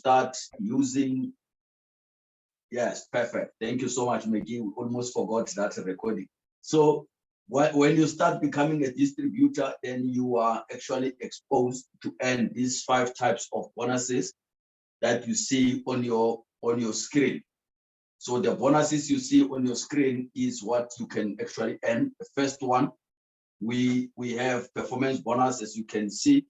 start using, yes, perfect. Thank you so much, Maggie. We almost forgot that recording. So when you start becoming a distributor, then you are actually exposed to earn these 5 types of bonuses that you see on your screen. So the bonuses you see on your screen is what you can actually earn. The first one, we have performance bonus, as you can see,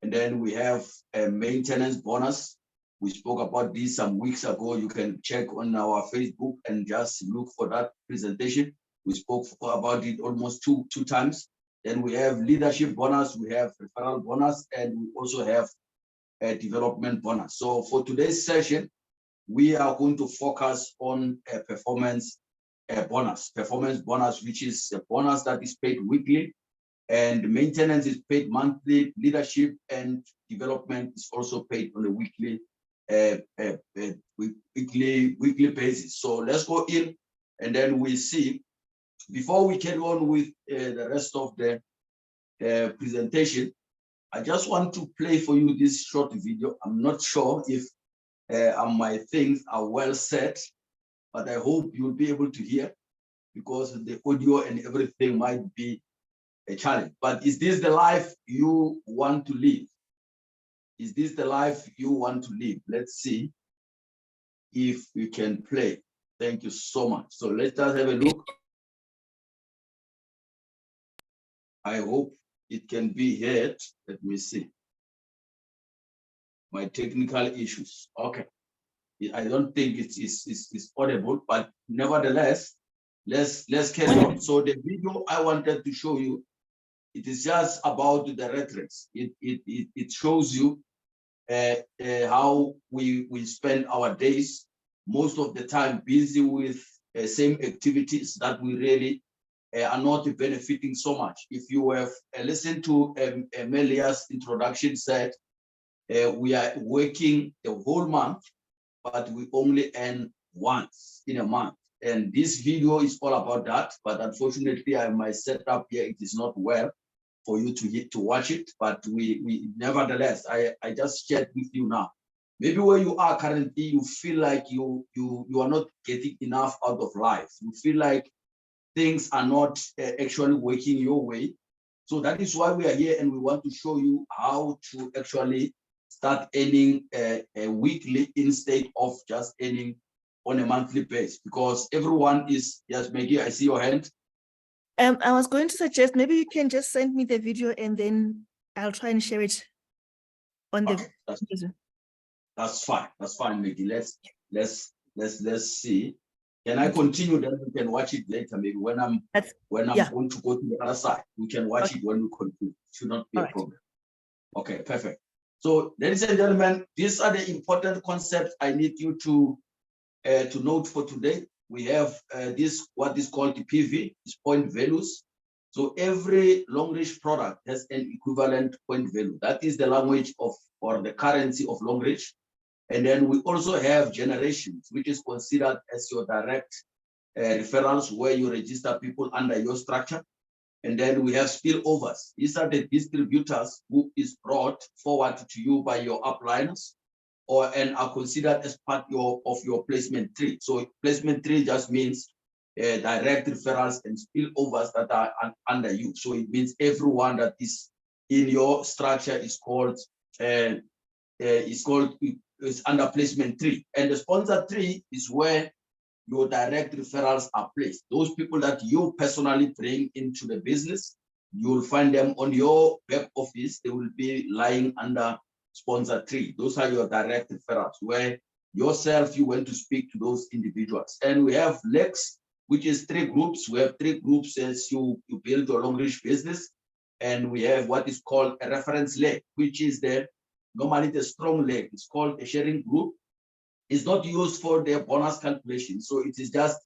and then we have a maintenance bonus. We spoke about this some weeks ago. You can check on our Facebook and just look for that presentation. We spoke about it almost two times. Then we have leadership bonus, we have referral bonus, and we also have a development bonus. So for today's session, we are going to focus on a performance bonus, which is a bonus that is paid weekly, and maintenance is paid monthly. Leadership and development is also paid on a weekly basis. So let's go in, and then we see. Before we carry on with the rest of the presentation, I just want to play for you this short video. I'm not sure if my things are well set, but I hope you'll be able to hear, because the audio and everything might be a challenge. But is this the life you want to live? Is this the life you want to live? Let's see if we can play. Thank you so much. So let's just have a look. I hope it can be heard. Let me see. My technical issues. Okay. I don't think it's audible, but nevertheless, let's carry on. So the video I wanted to show you, it is just about the red race. It shows you how we spend our days, most of the time busy with same activities that we really are not benefiting so much. If you have listened to Amelia's introduction, said we are working the whole month, but we only earn once in a month. And this video is all about that. But unfortunately, my setup here, it is not well for you to watch it. But we nevertheless, I just shared with you now. Maybe where you are currently, you feel like you are not getting enough out of life. You feel like things are not actually working your way. So that is why we are here, and we want to show you how to actually start earning a weekly instead of just earning on a monthly basis, because everyone is, yes, Maggie, I see your hand. I was going to suggest maybe you can just send me the video and then I'll try and share it on the video. That's fine. That's fine, Maggie. Let's see. Can I continue? Then we can watch it later. Maybe when I'm going to go to the other side, we can watch it when we continue. Should not be a problem. Okay, perfect. So, ladies and gentlemen, these are the important concepts I need you to note for today. We have what is called the PV, is point values. So every Longrich product has an equivalent point value. That is the language of, or the currency of Longrich. And then we also have generations, which is considered as your direct referrals, where you register people under your structure. And then we have spillovers. These are the distributors who is brought forward to you by your upliners, and are considered as part of your placement tree. So placement tree just means direct referrals and spillovers that are under you. So it means everyone that is in your structure is under placement tree. And the sponsor tree is where your direct referrals are placed. Those people that you personally bring into the business, you will find them on your back office. They will be lying under sponsor tree. Those are your direct referrals, where yourself, you went to speak to those individuals. And we have legs, which is 3 groups. We have 3 groups as you build your Longrich business. And we have what is called a reference leg, which is normally the strong leg. It's called a sharing group. It's not used for their bonus calculation. So it is just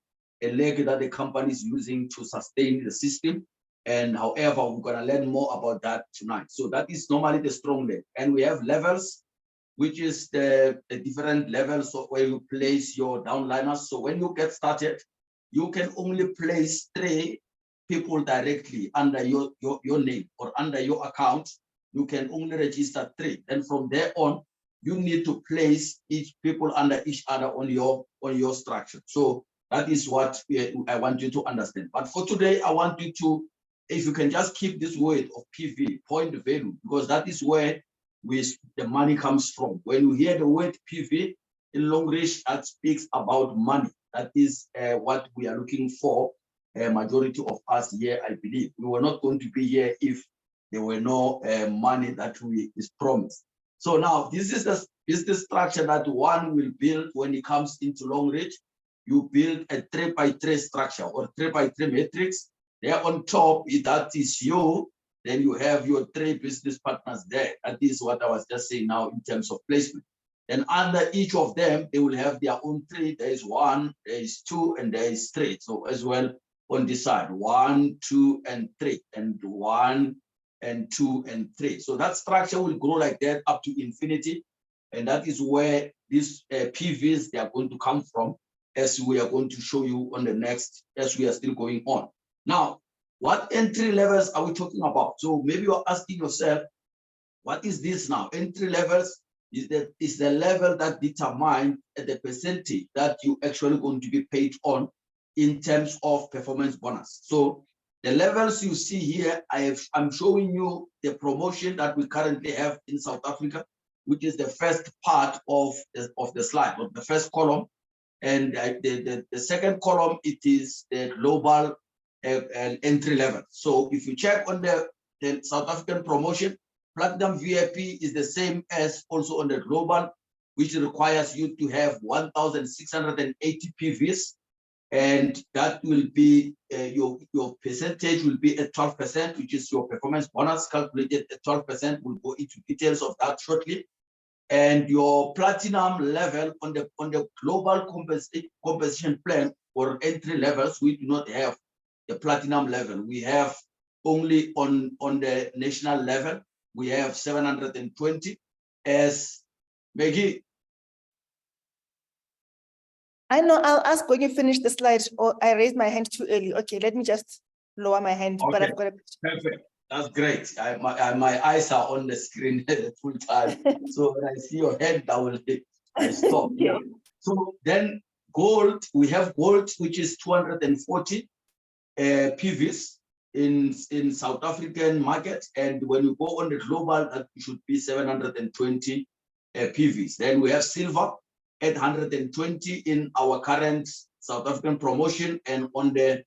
a leg that the company is using to sustain the system. And however, we're going to learn more about that tonight. So that is normally the strong leg. And we have levels, which is the different levels of where you place your downliners. So when you get started, you can only place 3 people directly under your name or under your account. You can only register 3. And from there on, you need to place each people under each other on your structure. So that is what I want you to understand. But for today, I want you to, if you can just keep this word of PV, point value, because that is where the money comes from. When you hear the word PV in Longrich, that speaks about money. That is what we are looking for. A majority of us here, I believe, we were not going to be here if there were no money that is promised. So now this is the business structure that one will build when it comes into Longrich. You build a 3x3 structure or 3x3 matrix. There on top, that is you. Then you have your 3 business partners there. That is what I was just saying now in terms of placement. And under each of them, they will have their own 3. There is 1, there is 2, and there is 3. So as well on this side, 1, 2, and 3, and 1, and 2, and 3. So that structure will grow like that up to infinity. And that is where these PVs, they are going to come from, as we are going to show you on the next, as we are still going on. Now, what entry levels are we talking about? So maybe you're asking yourself, what is this now? Entry levels is the level that determines the percentage that you actually going to be paid on in terms of performance bonus. So the levels you see here, I'm showing you the promotion that we currently have in South Africa, which is the first part of the slide, or the first column. And the second column, it is the global entry level. So if you check on the South African promotion, Platinum VIP is the same as also on the global, which requires you to have 1,680 PVs. And that will be your percentage will be at 12%, which is your performance bonus calculated at 12%. We'll go into details of that shortly. And your platinum level on the global compensation plan or entry levels, we do not have the platinum level. We have only on the national level, we have 720 as Maggie. I know, I'll ask when you finish the slide, or I raised my hand too early. Okay, let me just lower my hand, but I've got a perfect. That's great. My eyes are on the screen full time. So when I see your head, I stop. Yeah. So then gold, we have gold, which is 240 PVs in South African market. And when you go on the global, that should be 720 PVs. Then we have silver at 120 in our current South African promotion, and on the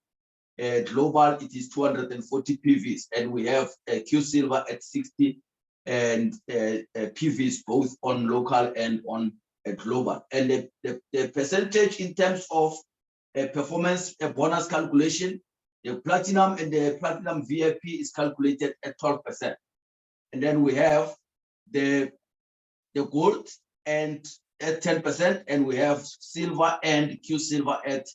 global, it is 240 PVs, and we have Q Silver at 60 and PVs both on local and on global. And the percentage in terms of performance bonus calculation, the platinum and the platinum VIP is calculated at 12%. And then we have the gold and at 10%, and we have silver and Q Silver at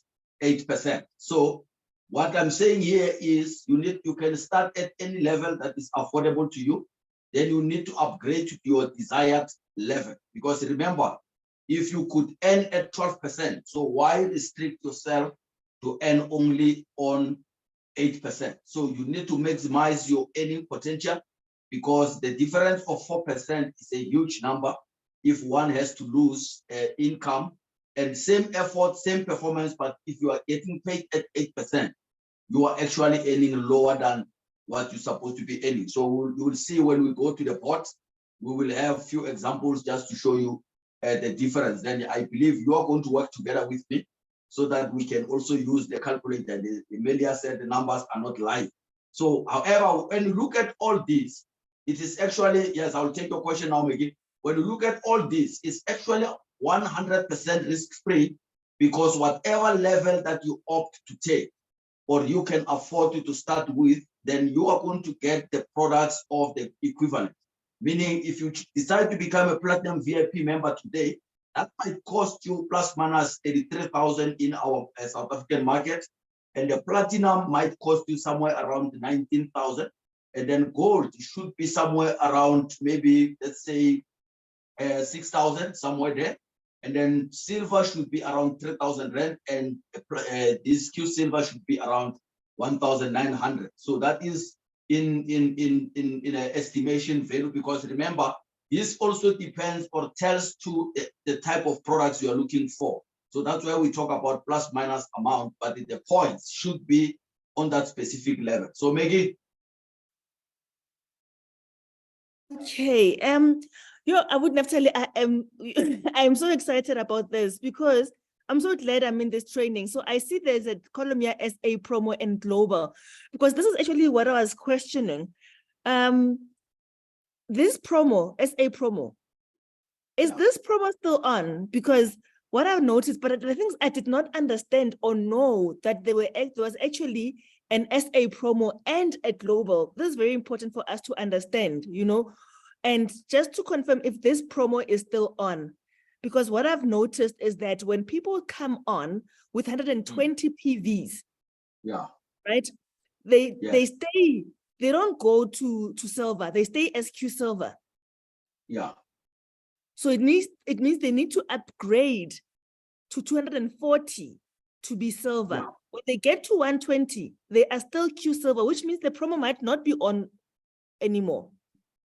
8%. So what I'm saying here is you can start at any level that is affordable to you. Then you need to upgrade to your desired level. Because remember, if you could earn at 12%, so why restrict yourself to earn only on 8%? So you need to maximize your earning potential, because the difference of 4% is a huge number if one has to lose income. And same effort, same performance, but if you are getting paid at 8%, you are actually earning lower than what you're supposed to be earning. So you will see when we go to the board, we will have a few examples just to show you the difference. Then I believe you are going to work together with me so that we can also use the calculator. The Emilia said the numbers are not live. So however, when you look at all this, it is actually, yes, I'll take your question now, Maggie. When you look at all this, it's actually 100% risk-free, because whatever level that you opt to take, or you can afford to start with, then you are going to get the products of the equivalent. Meaning, if you decide to become a Platinum VIP member today, that might cost you plus minus 83,000 in our South African market, and the Platinum might cost you somewhere around 19,000, and then gold should be somewhere around maybe, let's say, 6,000, somewhere there. And then silver should be around 3,000 rand, and this Q Silver should be around 1,900. So that is in an estimation value, because remember, this also depends or tells to the type of products you are looking for. So that's why we talk about plus minus amount, but the points should be on that specific level. So Maggie. Okay. I would Naftaly, I am I am so excited about this because I'm so glad I'm in this training. So I see there's a column here, SA promo and global, because this is actually what I was questioning. This promo, SA promo, is this promo still on? Because what I've noticed, but the things I did not understand or know that there was actually an SA promo and a global. This is very important for us to understand, you know, and just to confirm if this promo is still on. Because what I've noticed is that when people come on with 120 PVs, right, they stay, they don't go to silver, they stay SQ silver. Yeah. So it means they need to upgrade to 240 to be silver. Yeah. When they get to 120, they are still Q silver, which means the promo might not be on anymore.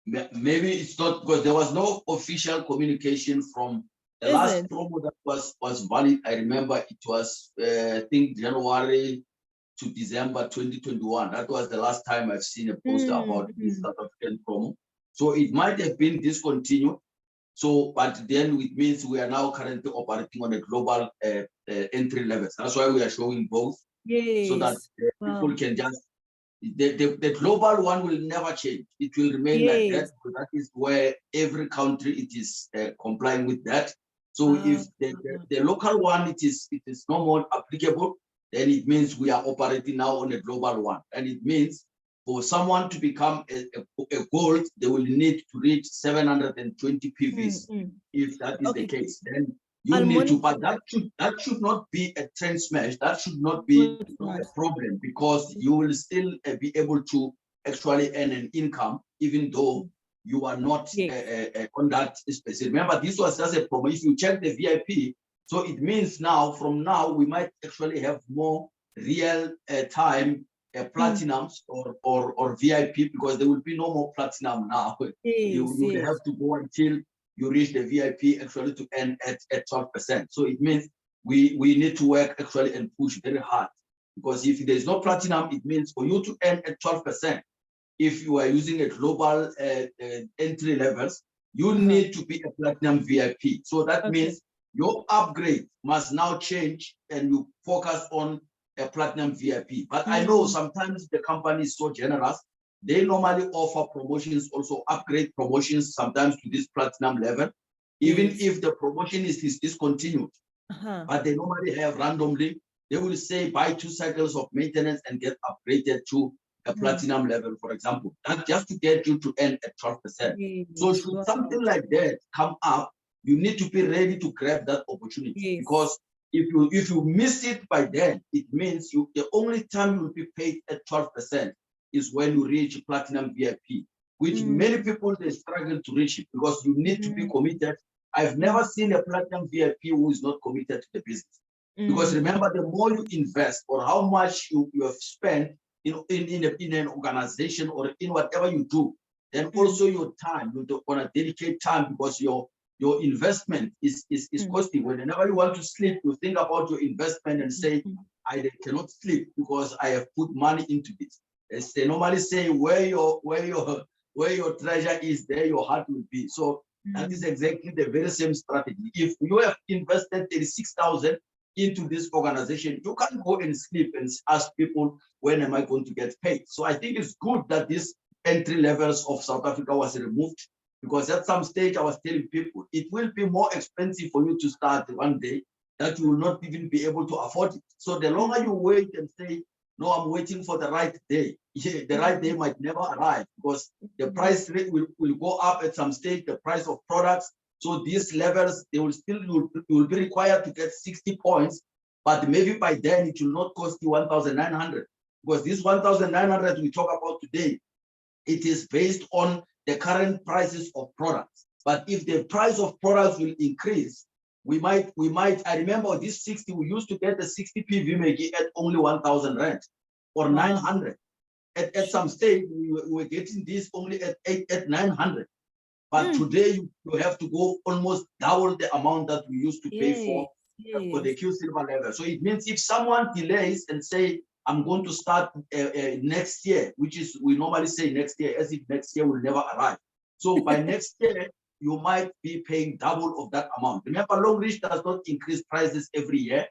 Maybe it's not, because there was no official communication from the last promo that was valid. I remember it was, I think, January to December 2021. That was the last time I've seen a post about this South African promo. So it might have been discontinued. So, but then it means we are now currently operating on a global entry levels. That's why we are showing both. Yes. So that people can just, the global one will never change. It will remain like that. So that is where every country it is complying with that. So if the local one it is no more applicable, then it means we are operating now on a global one, and it means for someone to become a gold, they will need to reach 720 PVs. If that is the case, then you need to, but that should not be a trend smash. That should not be a problem, because you will still be able to actually earn an income, even though you are not on that specific. Remember, this was just a promo. If you check the VIP, so it means now, from now, we might actually have more real time platinums or VIP, because there will be no more platinum now. You will have to go until you reach the VIP actually to earn at 12%. So it means we need to work actually and push very hard, because if there's no platinum, it means for you to earn at 12%, if you are using a global entry levels, you need to be a platinum VIP. So that means your upgrade must now change and you focus on a platinum VIP. But I know sometimes the company is so generous, they normally offer promotions, also upgrade promotions sometimes to this platinum level, even if the promotion is discontinued. But they normally have randomly, they will say buy 2 cycles of maintenance and get upgraded to a platinum level, for example. That's just to get you to earn at 12%. So should something like that come up, you need to be ready to grab that opportunity. Because if you miss it by then, it means the only time you will be paid at 12% is when you reach platinum VIP, which many people, they struggle to reach it, because you need to be committed. I've never seen a platinum VIP who is not committed to the business. Because remember, the more you invest or how much you have spent in an organization or in whatever you do, then also your time, you want to dedicate time, because your investment is costly. Whenever you want to sleep, you think about your investment and say, I cannot sleep because I have put money into this. As they normally say, where your treasure is, there your heart will be. So that is exactly the very same strategy. If you have invested 36,000 into this organization, you can't go and sleep and ask people, when am I going to get paid? So I think it's good that this entry levels of South Africa was removed, because at some stage I was telling people it will be more expensive for you to start one day, that you will not even be able to afford it. So the longer you wait and say, no, I'm waiting for the right day, the right day might never arrive, because the price rate will go up at some stage, the price of products. So these levels, they will still, you will be required to get 60 points, but maybe by then it will not cost you 1,900, because this 1,900 we talk about today, it is based on the current prices of products. But if the price of products will increase, we might, I remember this 60, we used to get the 60 PV maybe at only 1,000 rand or 900. At some stage, we were getting this only at 900. But today you have to go almost double the amount that we used to pay for the Q Silver level. So it means if someone delays and say, I'm going to start next year, which is, we normally say next year, as if next year will never arrive. So by next year, you might be paying double of that amount. Remember, Longrich does not increase prices every year.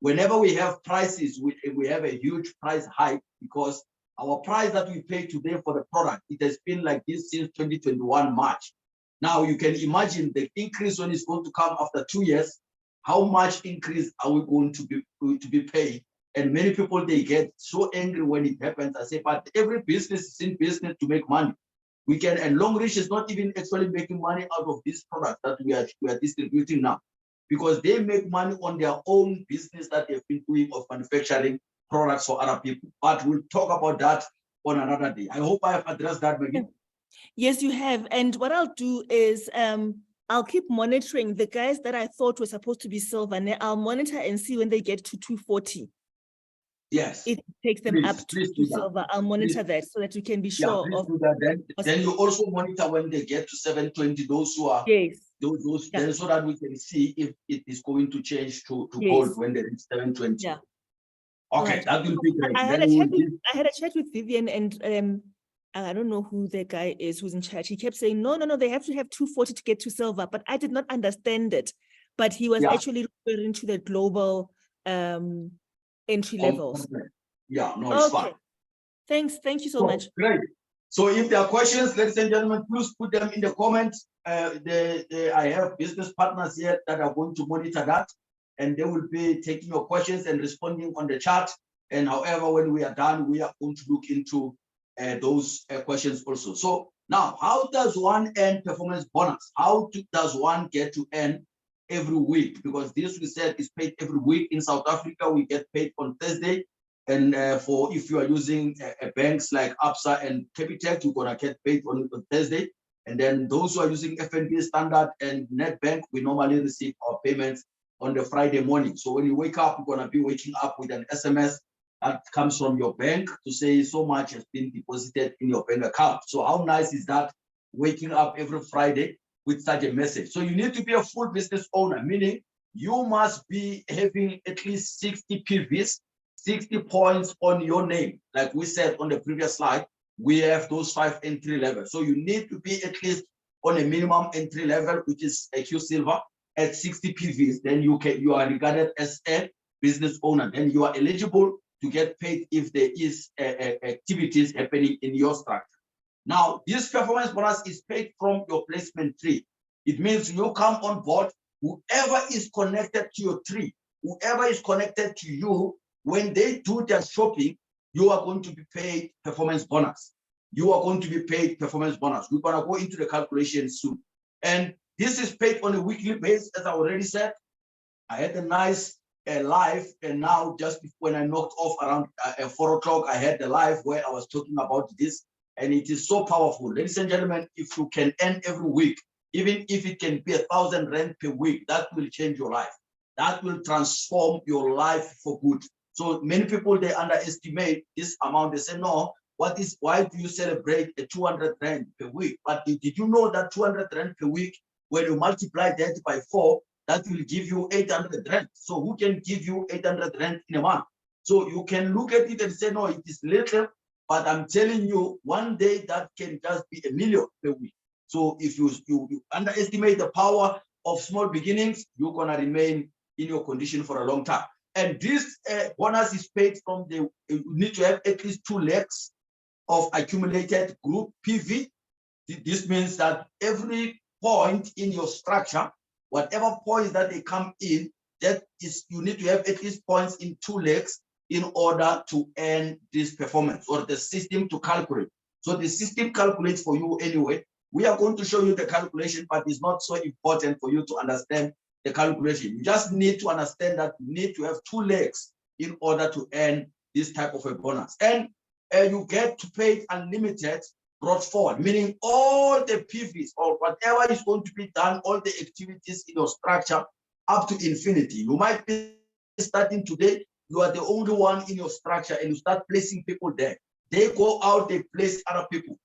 Whenever we have prices, we have a huge price hike, because our price that we pay today for the product, it has been like this since 2021 March. Now you can imagine the increase when it's going to come after 2 years. How much increase are we going to be paid? And many people, they get so angry when it happens. I say, but every business is in business to make money. We can, and Longrich is not even actually making money out of this product that we are distributing now, because they make money on their own business that they've been doing of manufacturing products for other people. But we'll talk about that on another day. I hope I have addressed that, Maggie. Yes, you have. And what I'll do is I'll keep monitoring the guys that I thought were supposed to be silver. And I'll monitor and see when they get to 240. Yes. It takes them up to silver. I'll monitor that so that we can be sure of. Do that. Then you also monitor when they get to 720, those who are then, so that we can see if it is going to change to gold when they reach 720. Yeah. Okay, right. that will be great. I had a chat with Vivian, and I don't know who the guy is who's in charge. He kept saying, no, they have to have 240 to get to silver, but I did not understand it. But he was actually referring to the global entry levels. Yeah, no, it's fine. Thanks. Thank you so much. Great. So if there are questions, ladies and gentlemen, please put them in the comments. I have business partners here that are going to monitor that, and they will be taking your questions and responding on the chat. And however, when we are done, we are going to look into those questions also. So now, how does one earn performance bonus? How does one get to earn every week? Because this, we said, is paid every week. In South Africa, we get paid on Thursday. And for if you are using banks like Absa and Capitec, you're gonna get paid on Thursday. And then those who are using FNB Standard and NetBank, we normally receive our payments on the Friday morning. So when you wake up, you're gonna be waking up with an SMS that comes from your bank to say so much has been deposited in your bank account. So how nice is that, waking up every Friday with such a message? So you need to be a full business owner, meaning you must be having at least 60 PVs, 60 points on your name. Like we said on the previous slide, we have those 5 entry levels. So you need to be at least on a minimum entry level, which is a Q Silver at 60 PVs. Then you are regarded as a business owner. Then you are eligible to get paid if there is activities happening in your structure. Now, this performance bonus is paid from your placement tree. It means you come on board, whoever is connected to your tree, whoever is connected to you, when they do their shopping, you are going to be paid performance bonus. You are going to be paid performance bonus. We're going to go into the calculation soon. And this is paid on a weekly basis, as I already said. I had a nice live, and now just when I knocked off around 4 o'clock, I had the live where I was talking about this, and it is so powerful. Ladies and gentlemen, if you can earn every week, even if it can be 1,000 rand per week, that will change your life. That will transform your life for good. So many people, they underestimate this amount. They say, no, why do you celebrate a 200 rand per week? But did you know that 200 rand per week, when you multiply that by 4, that will give you 800 rand. So who can give you 800 rand in a month? So you can look at it and say, no, it is little, but I'm telling you, one day that can just be 1 million per week. So if you underestimate the power of small beginnings, you're gonna remain in your condition for a long time. And this bonus is paid from you need to have at least 2 legs of accumulated group PV. This means that every point in your structure, whatever points that they come in, that is, you need to have at least points in 2 legs in order to earn this performance, or the system to calculate. So the system calculates for you anyway. We are going to show you the calculation, but it's not so important for you to understand the calculation. You just need to understand that you need to have 2 legs in order to earn this type of a bonus. And you get to pay unlimited brought forward, meaning all the PVs or whatever is going to be done, all the activities in your structure up to infinity. You might be starting today, you are the only one in your structure, and you start placing people there. They go out, they place other people.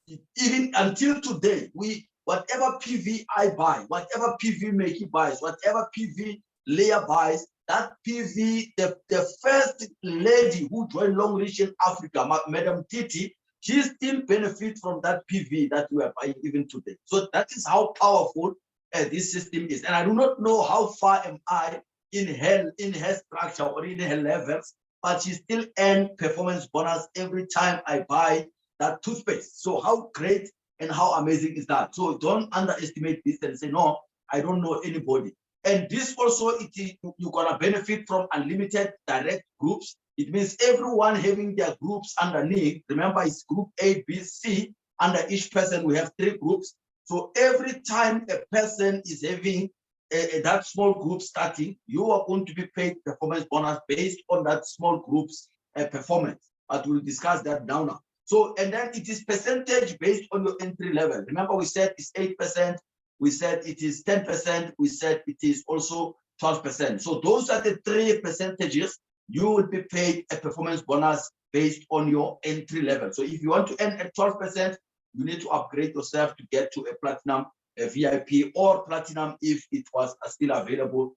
Even until today, we whatever PV I buy, whatever PV Makey buys, whatever PV Leah buys, that PV, the first lady who joined Longrich in Africa, Madam Titi, she still benefits from that PV that we are buying even today. So that is how powerful this system is. And I do not know how far am I in her structure or in her levels, but she still earns performance bonus every time I buy that toothpaste. So how great and how amazing is that? So don't underestimate this and say, no, I don't know anybody. And this also, you're gonna benefit from unlimited direct groups. It means everyone having their groups underneath. Remember, it's group A, B, C. Under each person, we have 3 groups. So every time a person is having that small group starting, you are going to be paid performance bonus based on that small group's performance. But we'll discuss that now. So, and then it is percentage based on your entry level. Remember, we said it's 8%. We said it is 10%. We said it is also 12%. So those are the 3 percentages. You will be paid a performance bonus based on your entry level. So if you want to earn at 12%, you need to upgrade yourself to get to a platinum, a VIP, or platinum if it was still available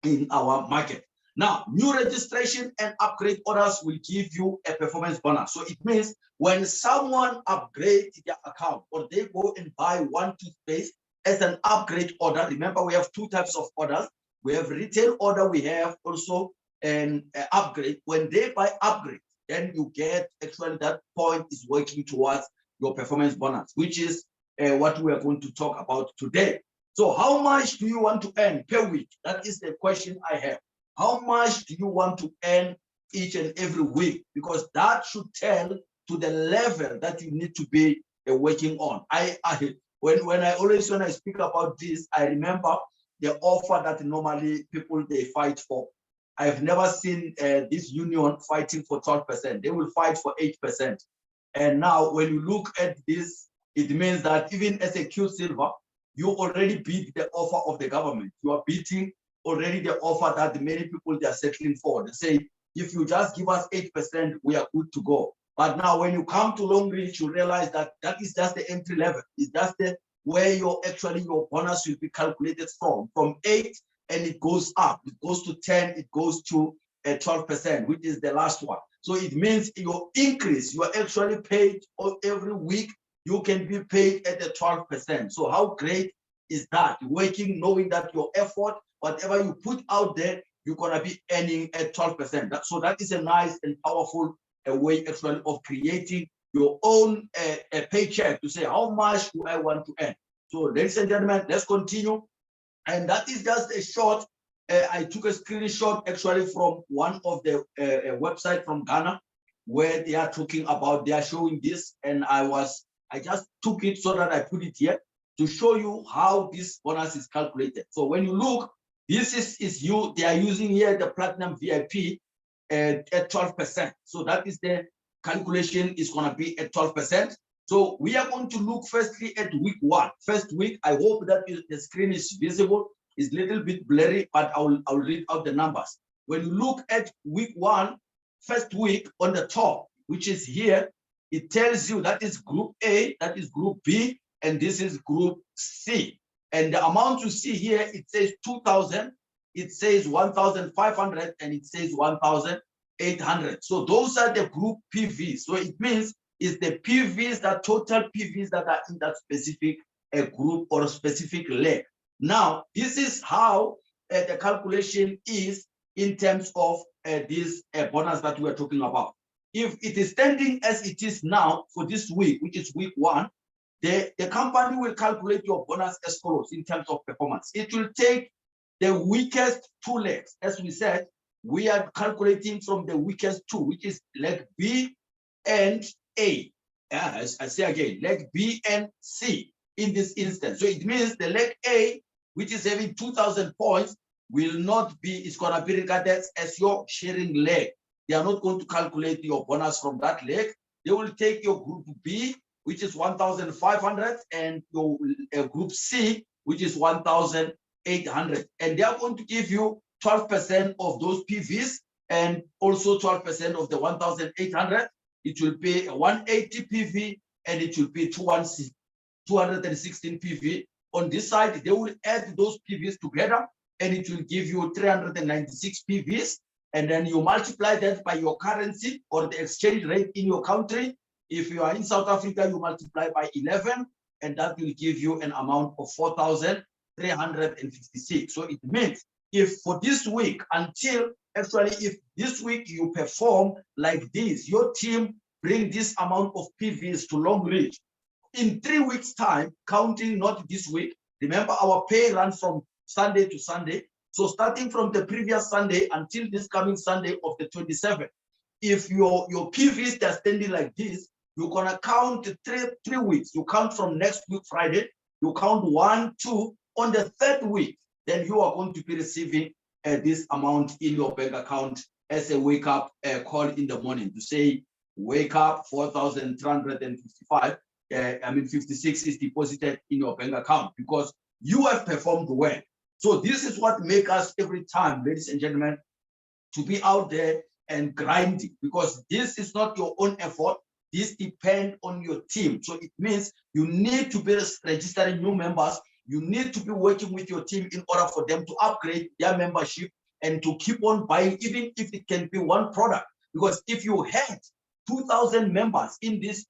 in our market. Now, new registration and upgrade orders will give you a performance bonus. So it means when someone upgrades their account or they go and buy one toothpaste as an upgrade order, remember we have 2 types of orders. We have retail order, we have also an upgrade. When they buy upgrade, then you get actually that point is working towards your performance bonus, which is what we are going to talk about today. So how much do you want to earn per week? That is the question I have. How much do you want to earn each and every week? Because that should tell to the level that you need to be working on. When I speak about this, I remember the offer that normally people they fight for. I've never seen this union fighting for 12%. They will fight for 8%. And now when you look at this, it means that even as a Q Silver, you already beat the offer of the government. You are beating already the offer that many people they are settling for. They say, if you just give us 8%, we are good to go. But now when you come to Longrich, you realize that that is just the entry level. It's just the where your bonus will be calculated from 8, and it goes up. It goes to 10, it goes to 12%, which is the last one. So it means your increase, you are actually paid every week. You can be paid at the 12%. So how great is that? Working, knowing that your effort, whatever you put out there, you're gonna be earning at 12%. So that is a nice and powerful way actually of creating your own paycheck to say, how much do I want to earn? So ladies and gentlemen, let's continue. And that is just a short, I took a screenshot actually from one of the website from Ghana, where they are talking about, they are showing this, and I just took it so that I put it here to show you how this bonus is calculated. So when you look, this is they are using here the platinum VIP at 12%. So that is the calculation is going to be at 12%. So we are going to look firstly at week 1. First week, I hope that the screen is visible. It's a little bit blurry, but I'll read out the numbers. When you look at week 1, first week on the top, which is here, it tells you that is group A, that is group B, and this is group C. And the amount you see here, it says 2,000, it says 1,500, and it says 1,800. So those are the group PVs. So it means it's the PVs, the total PVs that are in that specific group or a specific leg. Now, this is how the calculation is in terms of this bonus that we are talking about. If it is standing as it is now for this week, which is week 1, the company will calculate your bonus as follows in terms of performance. It will take the weakest 2 legs. As we said, we are calculating from the weakest 2, which is leg B and A. As I say again, leg B and C in this instance. So it means the leg A, which is having 2,000 points, will not be, it's going to be regarded as your sharing leg. They are not going to calculate your bonus from that leg. They will take your group B, which is 1,500, and your group C, which is 1,800. And they are going to give you 12% of those PVs and also 12% of the 1,800. It will be 180 PV and it will be 216. 216 PV. On this side, they will add those PVs together, and it will give you 396 PVs. And then you multiply that by your currency or the exchange rate in your country. If you are in South Africa, you multiply by 11, and that will give you an amount of 4,356. So it means if for this week, if this week you perform like this, your team bring this amount of PVs to Longrich, in 3 weeks' time, counting not this week, remember our pay runs from Sunday to Sunday. So starting from the previous Sunday until this coming Sunday of the 27th, if your PVs are standing like this, you're gonna count three weeks. You count from next week Friday, you count 1, 2, on the 3rd week, then you are going to be receiving this amount in your bank account as a wake up call in the morning to say, wake up, 4,355. 56 is deposited in your bank account because you have performed well. So this is what makes us every time, ladies and gentlemen, to be out there and grinding, because this is not your own effort. This depends on your team. So it means you need to be registering new members. You need to be working with your team in order for them to upgrade their membership and to keep on buying, even if it can be one product. Because if you had 2,000 members in this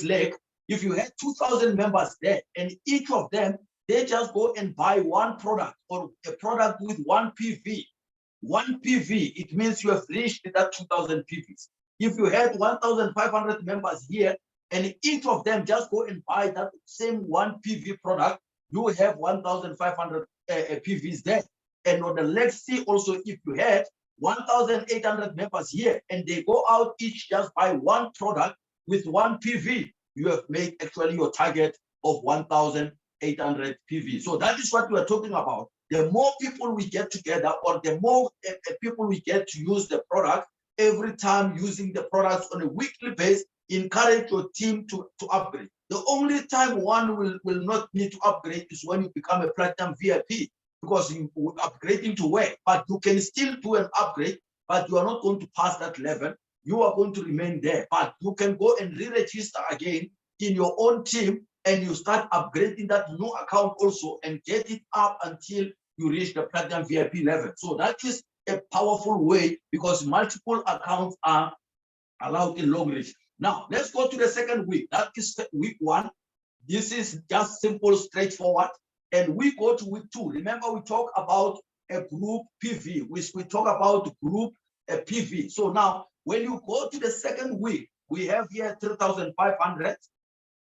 leg, if you had 2,000 members there, and each of them, they just go and buy one product or a product with one PV. One PV, it means you have reached that 2,000 PVs. If you had 1,500 members here, and each of them just go and buy that same one PV product, you have 1,500 PVs there. And on the Lex C also, if you had 1,800 members here, and they go out each just buy one product with one PV, you have made actually your target of 1,800 PV. So that is what we are talking about. The more people we get together, or the more people we get to use the product, every time using the products on a weekly basis, encourage your team to upgrade. The only time one will not need to upgrade is when you become a platinum VIP, because you upgrading to work, but you can still do an upgrade, but you are not going to pass that level. You are going to remain there, but you can go and re-register again in your own team, and you start upgrading that new account also and get it up until you reach the platinum VIP level. So that is a powerful way, because multiple accounts are allowed in Longrich. Now, let's go to the second week. That is week 1. This is just simple, straightforward. And we go to week 2. Remember, we talk about a group PV. We talk about group PV. So now, when you go to the second week, we have here 3,500.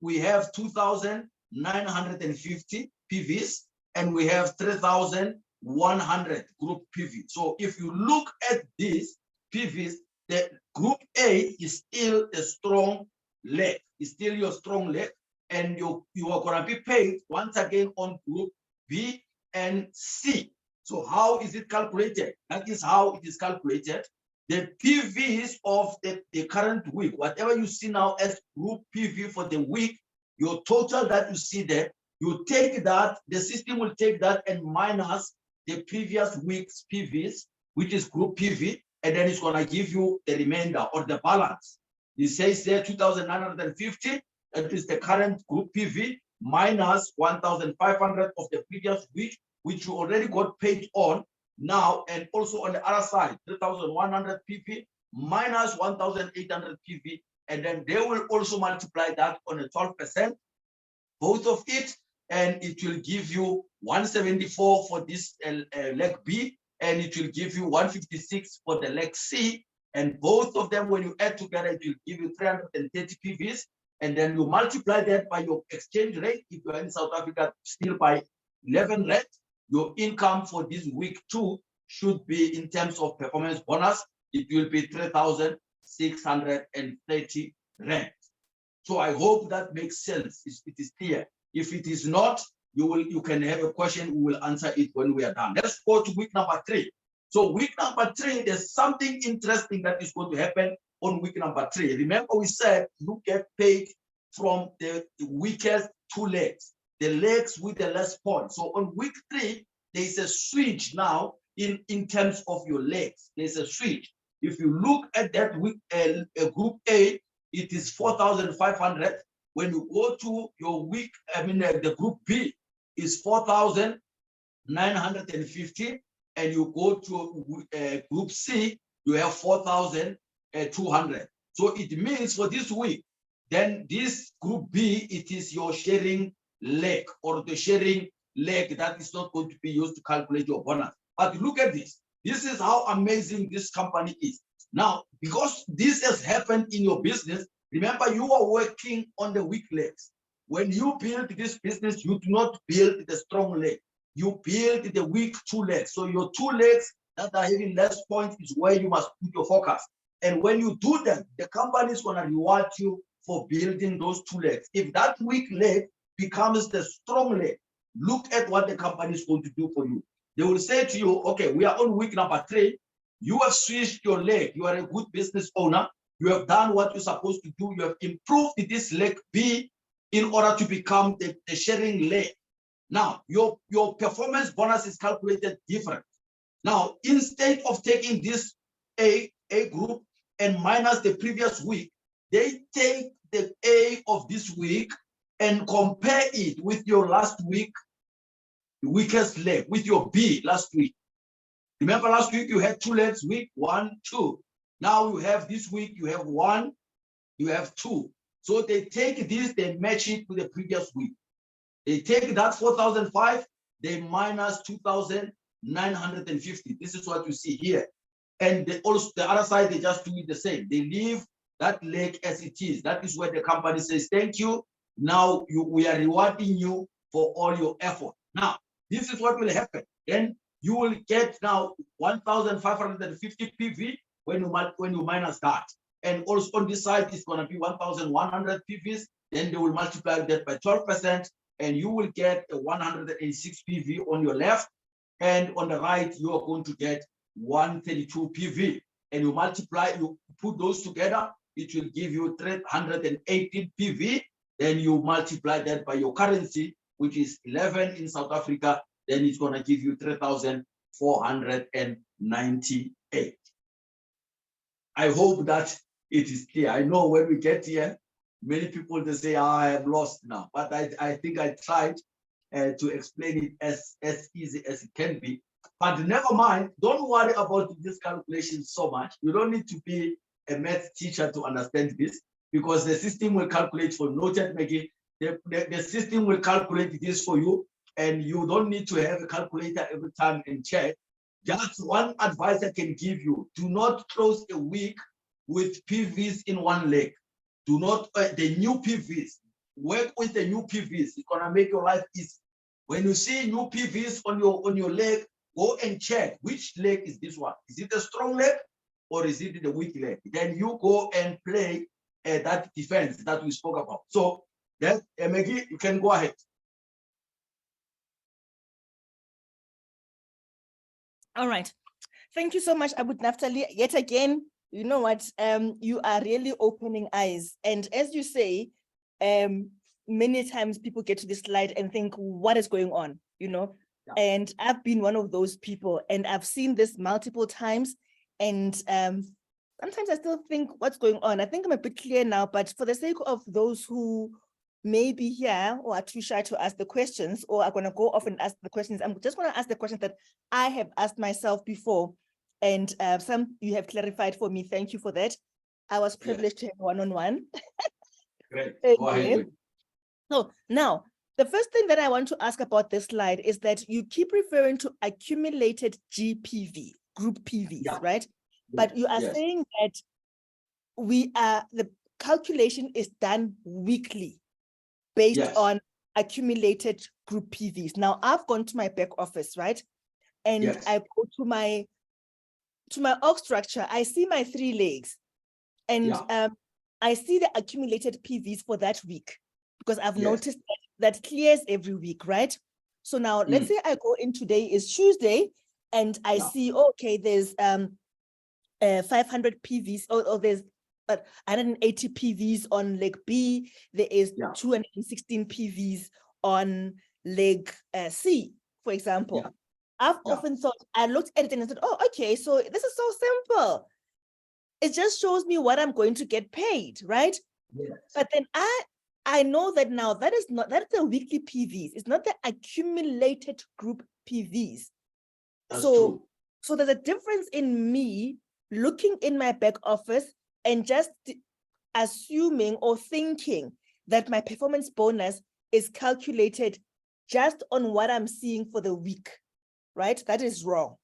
We have 2,950 PVs, and we have 3,100 group PV. So if you look at these PVs, the group A is still a strong leg. It's still your strong leg, and you are going to be paid once again on group B and C. So how is it calculated? That is how it is calculated. The PVs of the current week, whatever you see now as group PV for the week, your total that you see there, you take that, the system will take that and minus the previous week's PVs, which is group PV, and then it's going to give you the remainder or the balance. It says there 2,950, that is the current group PV, minus 1,500 of the previous week, which you already got paid on now, and also on the other side, 3,100 PV minus 1,800 PV, and then they will also multiply that on a 12%, both of it, and it will give you 174 for this leg B, and it will give you 156 for the leg C, and both of them, when you add together, it will give you 330 PVs, and then you multiply that by your exchange rate. If you are in South Africa, still by 11 rate, your income for this week 2 should be, in terms of performance bonus, it will be 3,630 rand. So I hope that makes sense. It is clear. If it is not, you can have a question. We will answer it when we are done. Let's go to week number 3. So week number 3, there's something interesting that is going to happen on week number 3. Remember, we said you get paid from the weakest 2 legs, the legs with the less points. So on week 3, there is a switch now in terms of your legs. There's a switch. If you look at that week, group A, it is 4,500. when you go to your week, the group B is 4,950, and you go to group C, you have 4,200. So it means for this week, then this group B, it is your sharing leg, or the sharing leg that is not going to be used to calculate your bonus. But look at this. This is how amazing this company is. Now, because this has happened in your business, remember you are working on the weak legs. When you build this business, you do not build the strong leg. You build the weak 2 legs. So your 2 legs that are having less points is where you must put your focus. And when you do that, the company is going to reward you for building those 2 legs. If that weak leg becomes the strong leg, look at what the company is going to do for you. They will say to you, okay, we are on week number 3. You have switched your leg. You are a good business owner. You have done what you're supposed to do. You have improved this leg B in order to become the sharing leg. Now, your performance bonus is calculated different. Now, instead of taking this A group and minus the previous week, they take the A of this week and compare it with your last week, the weakest leg, with your B last week. Remember last week you had 2 legs, week 1, 2. Now you have this week, you have 1, you have 2. So they take this, they match it with the previous week. They take that 4,005, they minus 2,950. This is what you see here. And also the other side, they just do it the same. They leave that leg as it is. That is where the company says, thank you. Now we are rewarding you for all your effort. Now, this is what will happen. Then you will get now 1,550 PV when you minus that. And also on this side, it's going to be 1,100 PVs. Then they will multiply that by 12%, and you will get a 186 PV on your left. And on the right, you are going to get 132 PV. And you multiply, you put those together, it will give you 318 PV. Then you multiply that by your currency, which is 11 in South Africa. Then it's going to give you 3,498. I hope that it is clear. I know when we get here, many people they say, I am lost now. But I think I tried to explain it as easy as it can be. But never mind, don't worry about this calculation so much. You don't need to be a math teacher to understand this, because the system will calculate for noted making. The system will calculate this for you, and you don't need to have a calculator every time and check. Just one advice I can give you: do not close a week with PVs in one leg. Do not the new PVs. Work with the new PVs. It's gonna make your life easy. When you see new PVs on your leg, go and check which leg is this one. Is it a strong leg or is it the weak leg? Then you go and play that defense that we spoke about. So then, Maggie, you can go ahead. All right. Thank you so much, Abu Naftaly. Yet again, you know what? You are really opening eyes. And as you say, many times people get to this slide and think, what is going on? You know? Yeah. And I've been one of those people, and I've seen this multiple times. And sometimes I still think, what's going on? I think I'm a bit clear now, but for the sake of those who may be here or are too shy to ask the questions, or are going to go off and ask the questions, I'm just going to ask the questions that I have asked myself before. And some you have clarified for me. Thank you for that. I was privileged to have one-on-one. Great. Go ahead. So now, the first thing that I want to ask about this slide is that you keep referring to accumulated GPV, group PVs, right? But you are saying that the calculation is done weekly based on accumulated group PVs. Now, I've gone to my back office, right? And I go to my org structure. I see my 3 legs, and I see the accumulated PVs for that week, because I've noticed that clears every week, right? So now let's say I go in, today is Tuesday, and I see, okay, there's 500 PVs, or there's 180 PVs on leg B, there is 216 PVs on leg C, for example. I've often thought, I looked at it and I said, oh, okay, so this is so simple. It just shows me what I'm going to get paid, right? But then I know that now that's the weekly PVs. It's not the accumulated group PVs. That's So, true. so there's a difference in me looking in my back office and just assuming or thinking that my performance bonus is calculated just on what I'm seeing for the week, right? That is wrong.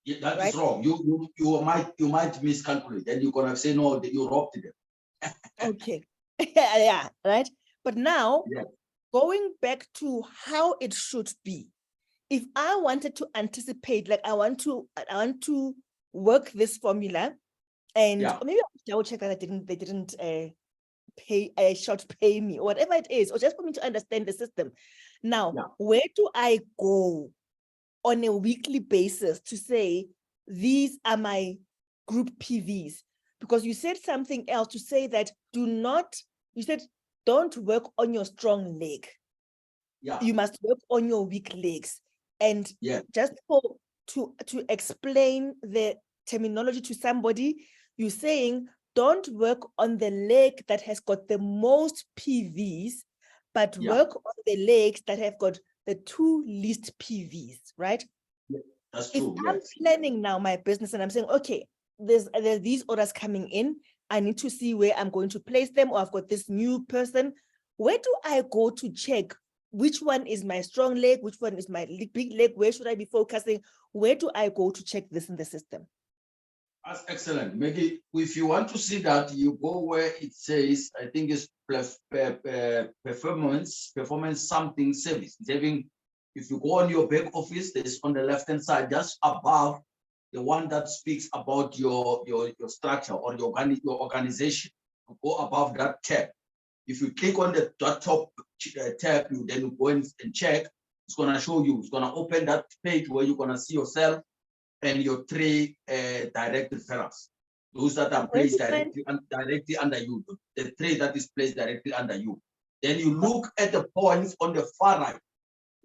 Yeah, that right? is wrong. You might miscalculate, and you're gonna say no, you robbed them. Okay. Yeah, right. But now, Yeah. going back to how it should be, if I wanted to anticipate, like I want to work this formula, and Yeah. maybe I'll double check that they didn't short pay me or whatever it is, or just for me to understand the system. Now, Yeah. where do I go on a weekly basis to say these are my group PVs? Because you said something else to say that you said don't work on your strong leg. Yeah. You must work on your weak legs. And Yeah. just to explain the terminology to somebody, you're saying don't work on the leg that has got the most PVs, but Yeah. work on the legs that have got the 2 least PVs, right? Yeah. That's If true. I'm Yes. planning now my business and I'm saying, okay, there's these orders coming in, I need to see where I'm going to place them, or I've got this new person, where do I go to check which one is my strong leg, which one is my big leg, where should I be focusing? Where do I go to check this in the system? That's excellent. Maybe if you want to see that, you go where it says, I think it's performance something service. It's having, if you go on your back office, there's on the left-hand side, just above the one that speaks about your structure or your organization. You go above that tab. If you click on the top tab, you then go in and check. It's going to show you. It's going to open that page where you're going to see yourself and your 3 direct referrals. Those that are placed directly under you. The 3 that is placed directly under you. Then you look at the points on the far right.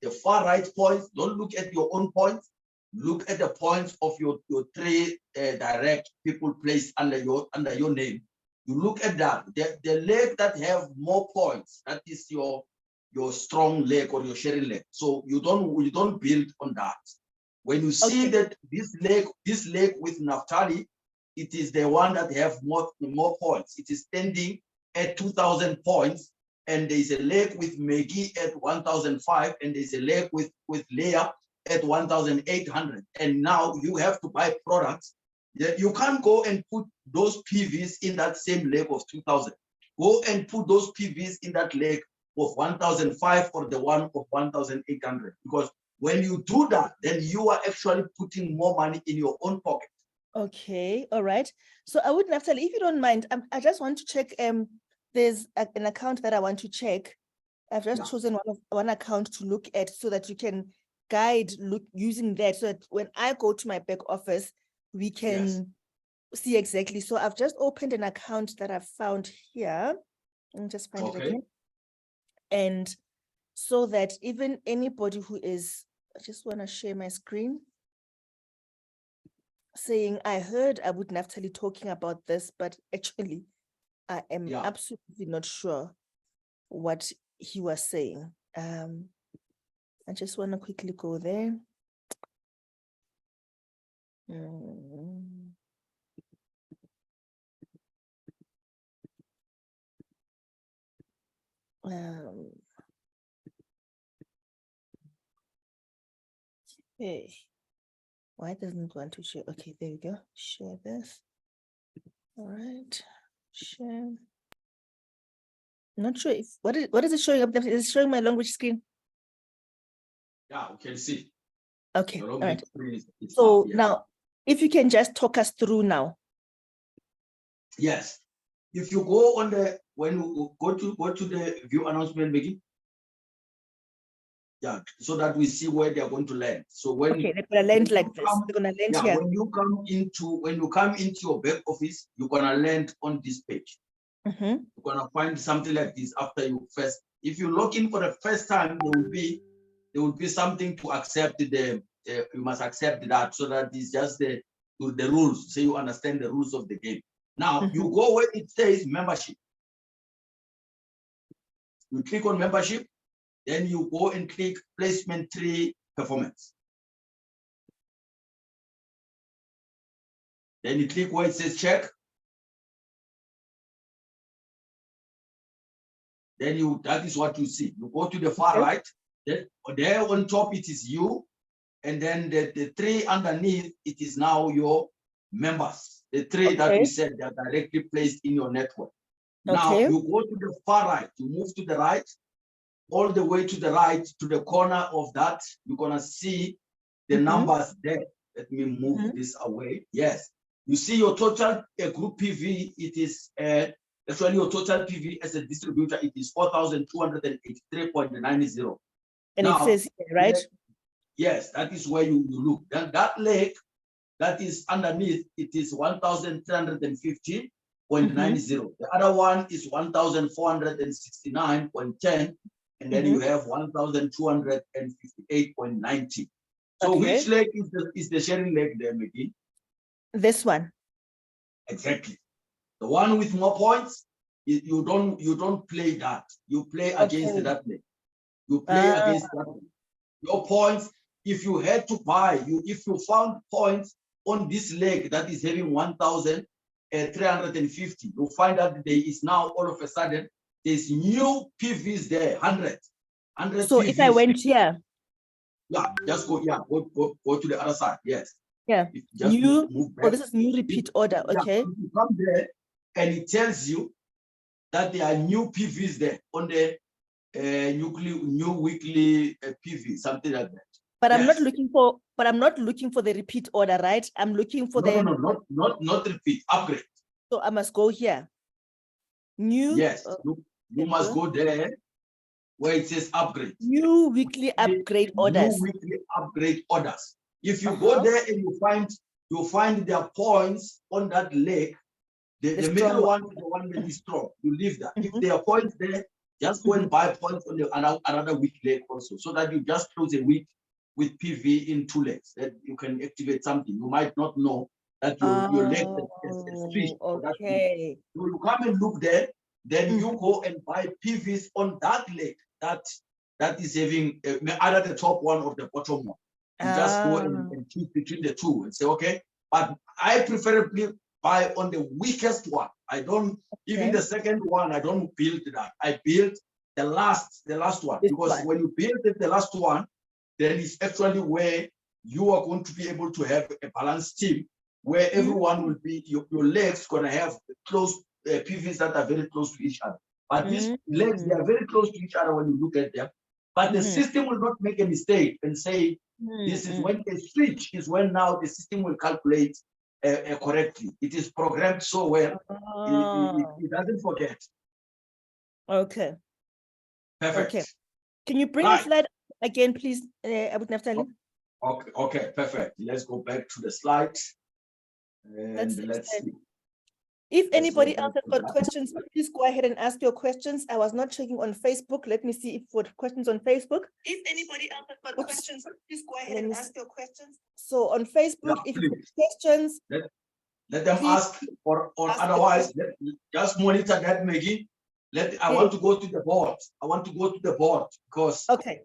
The far right points. Don't look at your own points. Look at the points of your 3 direct people placed under your name. You look at that. The leg that have more points, that is your strong leg or your sharing leg. So you don't build on that. When you see that this leg with Naftaly, it is the one that have more points. It is standing at 2,000 points, and there is a leg with Maggie at 1,005, and there's a leg with Leah at 1,800. And now you have to buy products. You can't go and put those PVs in that same leg of 2,000. Go and put those PVs in that leg of 1,005 or the one of 1,800, because when you do that, then you are actually putting more money in your own pocket. Okay, all right. So I would, Naftaly, if you don't mind, I just want to check. There's an account that I want to check. I've just chosen one account to look at so that you can guide using that, so that when I go to my back office, we can see exactly. So I've just opened an account that I've found here. Let me just find it again. And so that even anybody who is, I just want to share my screen, saying, I heard Abu Naftaly talking about this, but actually I am absolutely not sure what he was saying. I just want to quickly go there. Okay. Why doesn't it want to share? Okay, there we go. Share this. All right. Share. Not sure if what is it showing up? Is it showing my Longrich screen? Yeah, we can see. Okay. All right. So now, if you can just talk us through now. Yes. If you go on the when you go to the view announcement, Maggie. Yeah, so that we see where they are going to land. So when they're gonna land like this. They're gonna land here. When you come into your back office, you're gonna land on this page. You're gonna find something like this after you first. If you log in for the first time, there will be something to accept. You must accept that, so that it's just the rules, so you understand the rules of the game. Now you go where it says membership. You click on membership, then you go and click placement tree performance. Then you click where it says check. Then that is what you see. You go to the far right, then there on top it is you, and then the three underneath, it is now your members. The three that we said they are directly placed in your network. Now you go to the far right, you move to the right, all the way to the right, to the corner of that, you're gonna see the numbers there. Let me move this away. Yes, you see your total group PV, it is actually your total PV as a distributor, it is 4,283.90. And now, it says here, right? Yes, that is where you look. Then that leg that is underneath, it is 1,350.90. The other one is 1,469.10, and then you have 1,258.90. So which leg is the sharing leg there, Mickey? This one. Exactly. The one with more points, you don't play that. You play against that leg. You play against that leg. Your points, if you had to buy, if you found points on this leg that is having 1,350, you'll find that there is now all of a sudden there's new PVs there, 100 so PVs. If I went here, just go to the other side. Yes. Just move back. This is new repeat order. Okay. You come there and it tells you that there are new PVs there on the new weekly PV, something like that. But I'm not looking for. But I'm not looking for the repeat order, right? I'm looking for not repeat, upgrade. So I must go here. New. Yes, you must go there where it says upgrade. New weekly upgrade orders. New weekly upgrade orders. If you go there and you find their points on that leg, the middle one is the one that is strong. You leave that. If there are points there, just go and buy points on another week leg also, so that you just close a week with PV in 2 legs, that you can activate something. You might not know that your leg is switched. Okay. So you come and look there, then you go and buy PVs on that leg that is having either the top one or the bottom one. You just go and choose between the two and say, okay, but I preferably buy on the weakest one. I don't, even the second one, I don't build that. I build the last one, because when you build the last one, then it's actually where you are going to be able to have a balanced team where everyone will be, your legs gonna have close PVs that are very close to each other. But these legs, they are very close to each other when you look at them. But the system will not make a mistake and say, this is when a switch is when now the system will calculate correctly. It is programmed so well, it doesn't forget. Okay. Perfect. Okay. Can you bring the slide again, please, Naftaly? Okay, perfect. Let's go back to the slides. And let's see. If anybody else has got questions, please go ahead and ask your questions. I was not checking on Facebook. Let me see if we've got questions on Facebook. If anybody else has got questions, please go ahead and ask your questions. So on Facebook, if you've got questions, let them ask, or otherwise, just monitor that, Maggie. I want to go to the board. I want to go to the board because I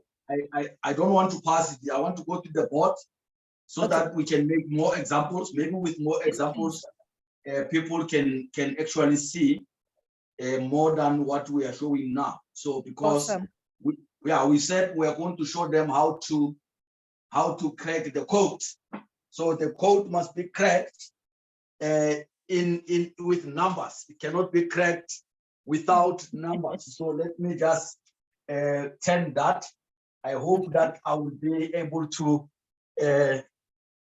don't want to pass it. I want to go to the board so that we can make more examples. Maybe with more examples, people can actually see more than what we are showing now. So because we said we are going to show them how to crack the code. So the code must be cracked with numbers. It cannot be cracked without numbers. So let me just turn that. I hope that I will be able to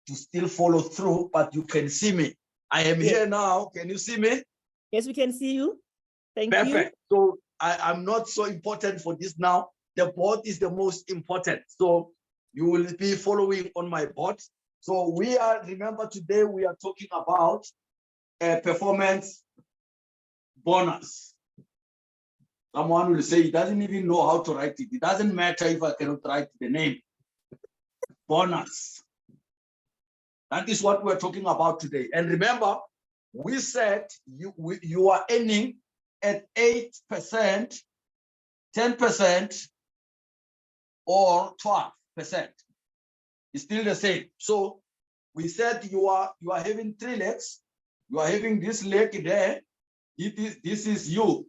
still follow through, but you can see me. I am here now. Can you see me? Yes, we can see you. Thank you. Perfect. So I'm not so important for this now. The board is the most important. So you will be following on my board. So remember today we are talking about a performance bonus. Someone will say he doesn't even know how to write it. It doesn't matter if I cannot write the name. Bonus. That is what we're talking about today. And remember, we said you are earning at 8%, 10% or 12%. It's still the same. So we said you are having 3 legs. You are having this leg there. This is you.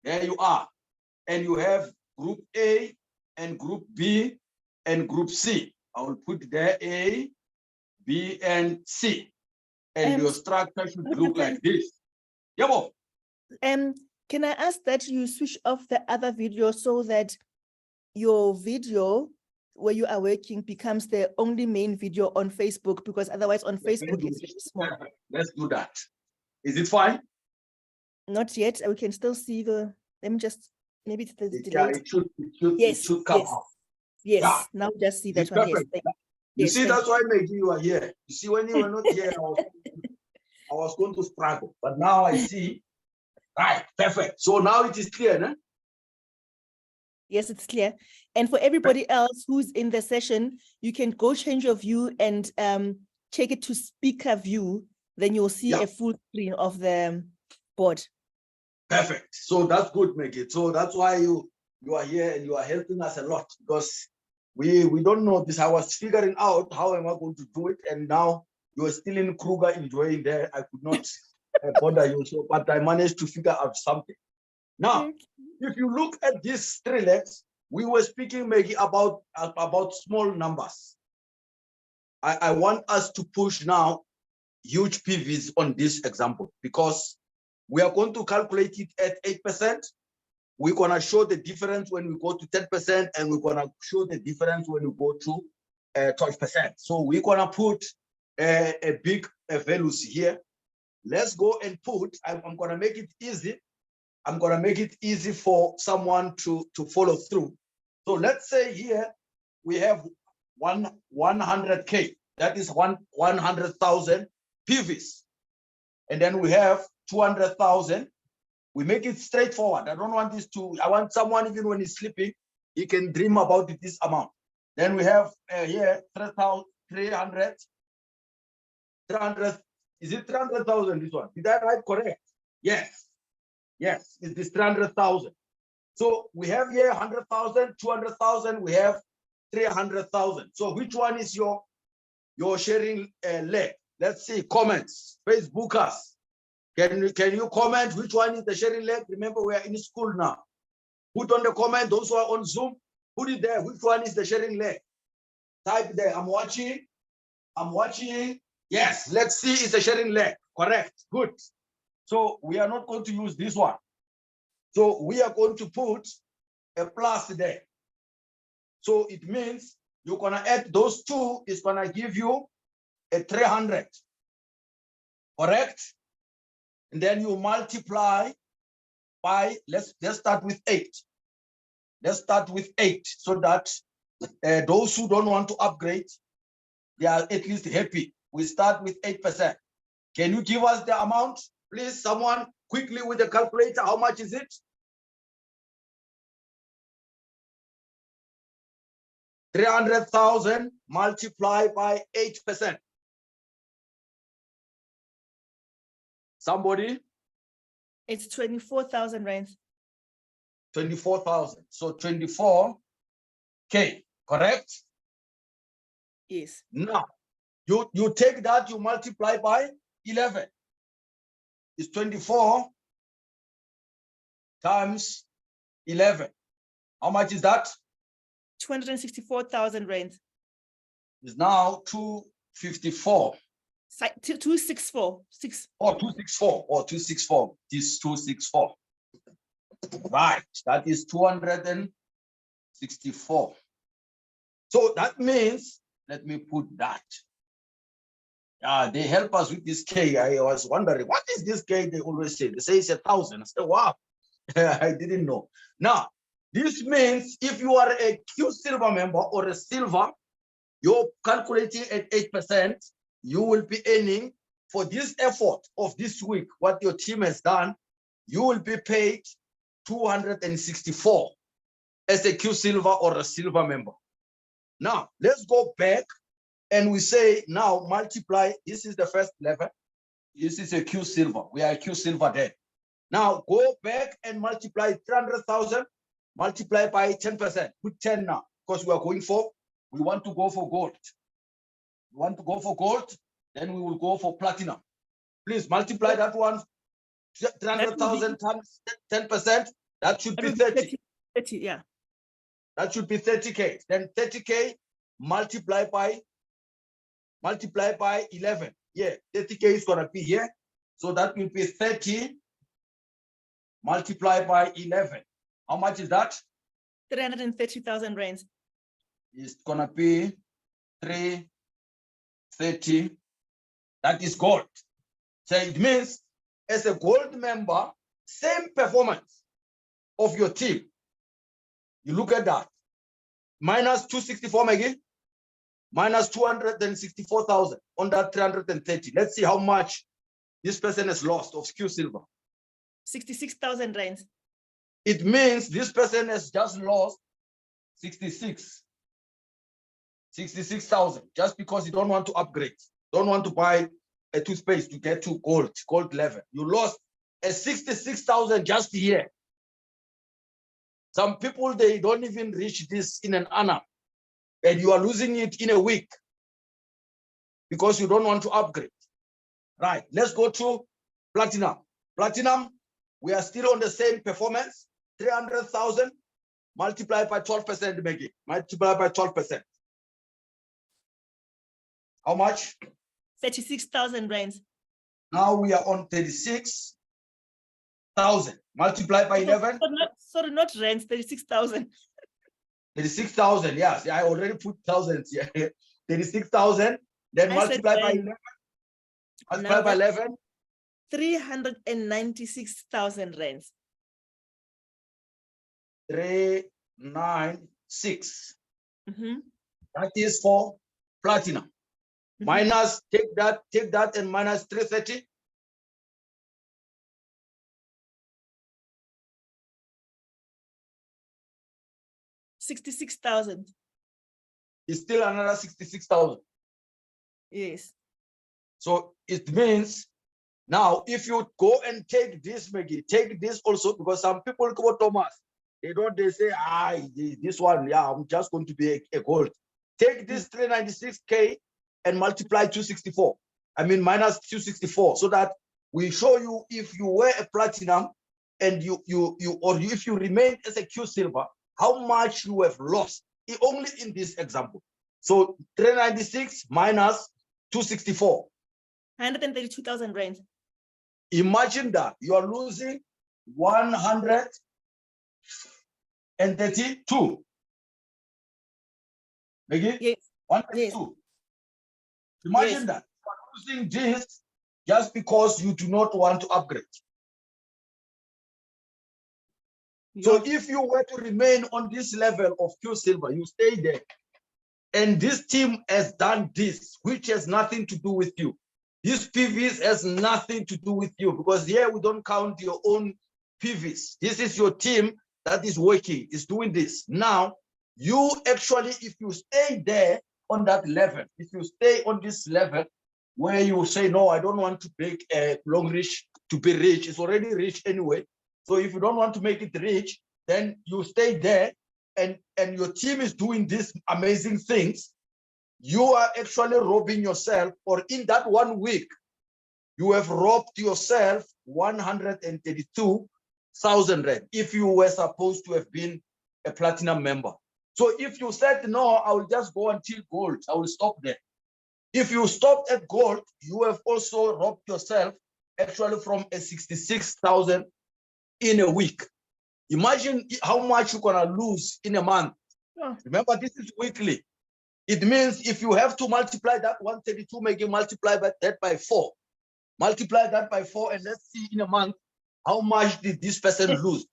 There you are. And you have group A and group B and group C. I will put there A, B, and C. And your structure should look like this. Yabo. Can I ask that you switch off the other video so that your video where you are working becomes the only main video on Facebook, because otherwise on Facebook it's very small. Let's do that. Is it fine? Not yet. We can still see the. Let me just maybe it's the Yeah, delay. it should come out. Yes. Yeah. Now just see that It's one. Yes. perfect. You see, that's why maybe you are here. You see, when you were not here, I was going to struggle, but now I see. Right, perfect. So now it is clear, no? Yes, it's clear. And for everybody else who's in the session, you can go change your view and check it to speaker view. Then you'll see a full screen of the board. Perfect. So that's good, Maggie. So that's why you are here and you are helping us a lot, because we don't know this. I was figuring out how am I going to do it, and now you are still in Kruger enjoying there. I could not bother you, so but I managed to figure out something. Now, if you look at these 3 legs, we were speaking, Maggie, about small numbers. I want us to push now huge PVs on this example, because we are going to calculate it at 8%. We're going to show the difference when we go to 10%, and we're going to show the difference when we go to 12%. So we're going to put a big values here. Let's go and put, I'm going to make it easy. I'm going to make it easy for someone to follow through. So let's say here we have 100K. That is 100,000 PVs. And then we have 200,000. We make it straightforward. I don't want this to, I want someone, even when he's sleeping, he can dream about this amount. Then we have here 300. Is it 300,000, this one? Did I write correct? Yes. Yes, it is 300,000. So we have here 100,000, 200,000, we have 300,000. So which one is your sharing leg? Let's see, comments, Facebookers. Can you comment which one is the sharing leg? Remember, we are in school now. Put on the comment, those who are on Zoom, put it there. Which one is the sharing leg? Type there, I'm watching. Yes, let's see, it's a sharing leg. Correct, good. So we are not going to use this one. So we are going to put a plus there. So it means you're going to add those 2, it's going to give you a 300. Correct? And then you multiply by, let's start with 8. Let's start with 8 so that those who don't want to upgrade, they are at least happy. We start with 8%. Can you give us the amount? Please, someone quickly with the calculator, how much is it? 300,000 multiplied by 8%. Somebody? It's 24,000 rands. 24,000. So 24K, correct? Yes. Now, you take that, you multiply by 11. It's 24 times 11. How much is that? 264,000 rands. It's now 254. 264. 264. Or 264. This 264. Right. That is 264. So that means, let me put that. They help us with this K. I was wondering, what is this K they always say? They say it's 1,000. I said, wow, I didn't know. Now, this means if you are a Q Silver member or a Silver, you're calculating at 8%, you will be earning for this effort of this week, what your team has done, you will be paid 264 as a Q Silver or a Silver member. Now, let's go back. And we say now multiply, this is the first level. This is a Q Silver. We are a Q Silver there. Now go back and multiply 300,000 multiply by 10%. Put 10 now, because we want to go for gold. We want to go for gold, then we will go for platinum. Please multiply that one, 300,000 times 10%, that should be 30. 30, yeah. That should be 30K. Then 30K multiply by 11. Yeah, 30K is gonna be here. So that will be 30 multiplied by 11. How much is that? 330,000 rands. It's gonna be 330. That is gold. So it means as a gold member, same performance of your team. You look at that. Minus 264 Maggie, minus 264,000 on that 330. Let's see how much this person has lost of Q silver. 66,000 rands. It means this person has just lost 66,000 just because you don't want to upgrade, don't want to buy a toothpaste to get to gold level. You lost a 66,000 just here. Some people, they don't even reach this in an annum, and you are losing it in a week because you don't want to upgrade. Right, let's go to platinum. Platinum, we are still on the same performance, 300,000 multiplied by 12%, Maggie. Multiply by 12%. How much? 36,000 rands. Now we are on 36,000 multiplied by 11. Sorry, not rands, 36,000. 36,000, yes. I already put thousands here. 36,000, then multiply by 11. Multiply by 11. 396,000 rands. 396. Mm-hmm. That is for platinum. Mm-hmm. Minus, take that and minus 330. $66,000. It's still another 66,000. Yes. So it means now if you go and take this, Maggie, take this also, because some people go Thomas. They say, this one, yeah, I'm just going to be a gold. Take this 396K and multiply 264. I mean, minus 264, so that we show you if you were a platinum and if you remain as a Q silver, how much you have lost only in this example. So 396 minus 264. 132,000 rands. Imagine that you are losing 132. Maggie? Yes. 132. Yes. Imagine that you are losing this just because you do not want to upgrade. So if you were to remain on this level of Q silver, you stay there. And this team has done this, which has nothing to do with you. This PVs has nothing to do with you, because here we don't count your own PVs. This is your team that is working, is doing this. Now, you actually, if you stay there on that level, if you stay on this level where you say, no, I don't want to make a Longrich to be rich, it's already rich anyway. So if you don't want to make it rich, then you stay there and your team is doing these amazing things. You are actually robbing yourself, or in that 1 week, you have robbed yourself 132,000 rand if you were supposed to have been a platinum member. So if you said, no, I will just go until gold, I will stop there. If you stopped at gold, you have also robbed yourself actually from a 66,000 in a week. Imagine how much you're gonna lose in a month. Yeah. Remember, this is weekly. It means if you have to multiply that 132, make it multiply that by 4. Multiply that by 4, and let's see in a month, how much did this person lose?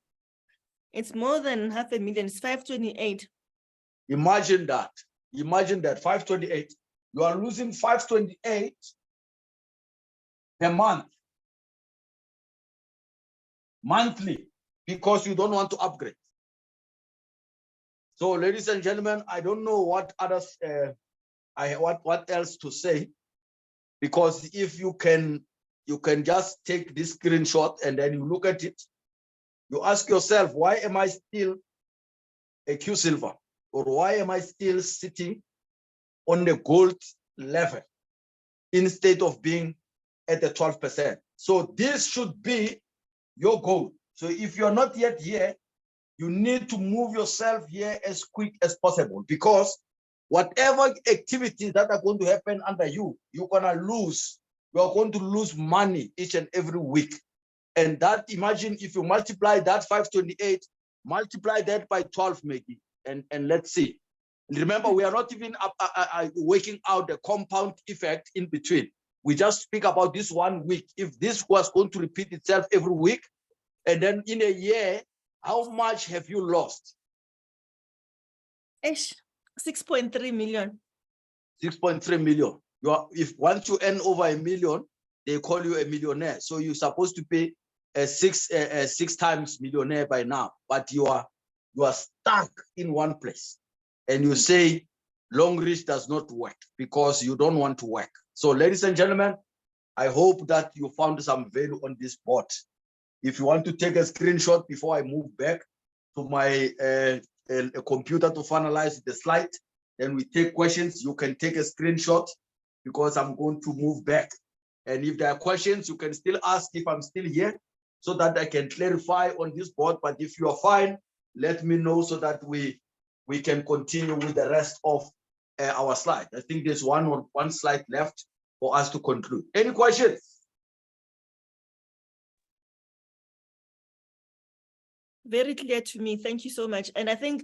It's more than 500,000, it's 528. Imagine that. Imagine that, 528. You are losing 528 a month. Monthly, because you don't want to upgrade. So, ladies and gentlemen, I don't know what others, what else to say, because if you can just take this screenshot and then you look at it, you ask yourself, why am I still a Q silver? Or why am I still sitting on the gold level instead of being at the 12%? So this should be your goal. So if you're not yet here, you need to move yourself here as quick as possible, because whatever activities that are going to happen under you, you're going to lose. You're going to lose money each and every week. And that, imagine if you multiply that 528, multiply that by 12 maybe, and let's see. Remember, we are not even working out the compound effect in between. We just speak about this 1 week. If this was going to repeat itself every week, and then in a year, how much have you lost? 6.3 million. 6.3 million. If once you earn over $1 million, they call you a millionaire. So you're supposed to pay six times millionaire by now, but you are stuck in one place, and you say Longrich does not work because you don't want to work. So, ladies and gentlemen, I hope that you found some value on this board. If you want to take a screenshot before I move back to my computer to finalize the slide, then we take questions. You can take a screenshot because I'm going to move back. And if there are questions, you can still ask if I'm still here so that I can clarify on this board. But if you are fine, let me know so that we can continue with the rest of our slide. I think there's one slide left for us to conclude. Any questions? Very clear to me. Thank you so much. And I think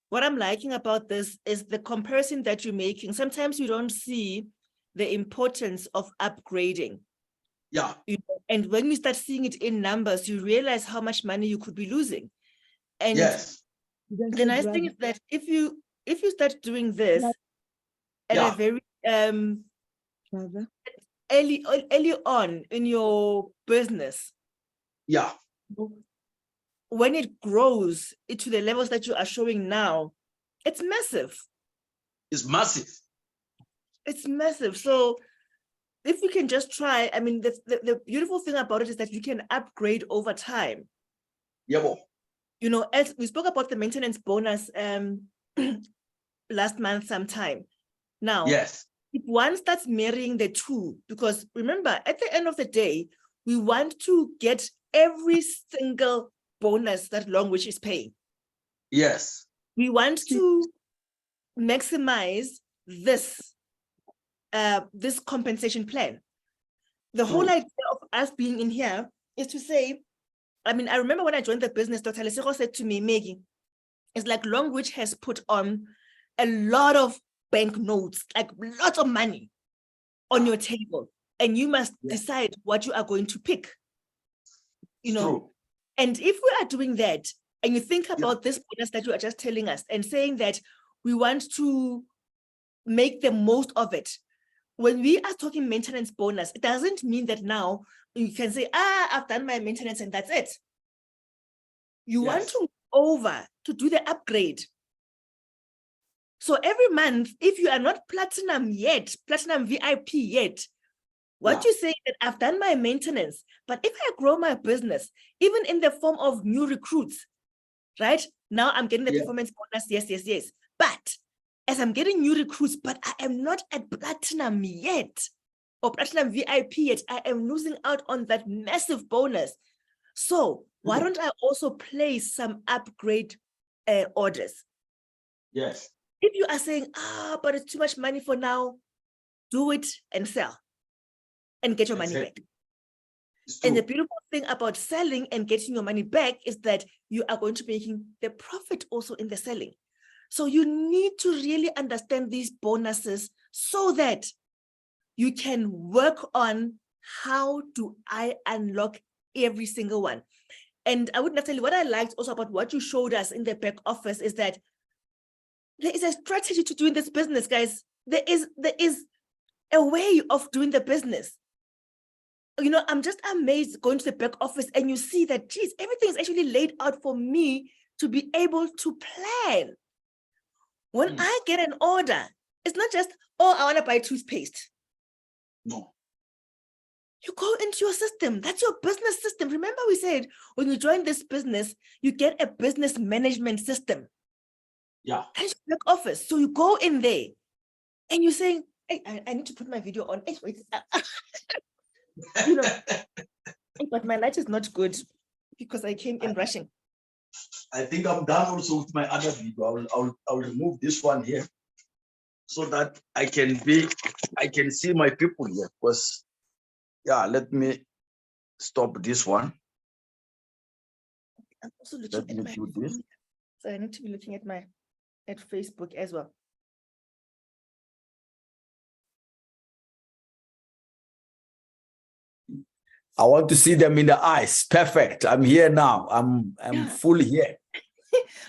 what I'm liking about this is the comparison that you're making. Sometimes you don't see the importance of upgrading. Yeah. And when you start seeing it in numbers, you realize how much money you could be losing. And yes, the nice thing is that if you start doing this at a very early on in your business, yeah, when it grows into the levels that you are showing now, it's massive. It's massive. It's massive. So if we can just try, I mean, the beautiful thing about it is that you can upgrade over time. Yeah. You know, as we spoke about the maintenance bonus last month sometime. Now, yes, if one starts marrying the two, because remember, at the end of the day, we want to get every single bonus that Longrich is paying. yes, We want to maximize this compensation plan. The whole idea of us being in here is to say, I mean, I remember when I joined the business, Dr. Lesego said to me, Maggie, it's like Longrich has put on a lot of bank notes, like lots of money on your table, and you must decide what you are going to pick. You know, true. And if we are doing that, and you think about this bonus that you are just telling us and saying that we want to make the most of it, when we are talking maintenance bonus, it doesn't mean that now you can say, I've done my maintenance and that's it. You want to move over to do the upgrade. So every month, if you are not platinum yet, platinum VIP yet, what you say that I've done my maintenance, but if I grow my business, even in the form of new recruits, right? Now I'm getting the performance bonus, yes. But as I'm getting new recruits, but I am not at platinum yet, or platinum VIP yet, I am losing out on that massive bonus. So why don't I also place some upgrade orders? Yes. If you are saying, but it's too much money for now, do it and sell and get your money back. And the beautiful thing about selling and getting your money back is that you are going to be making the profit also in the selling. So you need to really understand these bonuses so that you can work on how do I unlock every single one. And I would tell you what I liked also about what you showed us in the back office is that there is a strategy to doing this business, guys. There is a way of doing the business. You know, I'm just amazed going to the back office and you see that, geez, everything is actually laid out for me to be able to plan. When I get an order, it's not just, I want to buy toothpaste. No. You go into your system. That's your business system. Remember we said when you join this business, you get a business management system. Yeah. That is your back office. So you go in there and you're saying, hey, I need to put my video on. Hey, wait. You know, but my light is not good because I came in rushing. I think I'm done also with my other video. I'll remove this one here so that I can see my people here. Because yeah, let me stop this one. I'm also looking at my do this. So I need to be looking at Facebook as well. I want to see them in the eyes. Perfect. I'm here now. I'm fully here.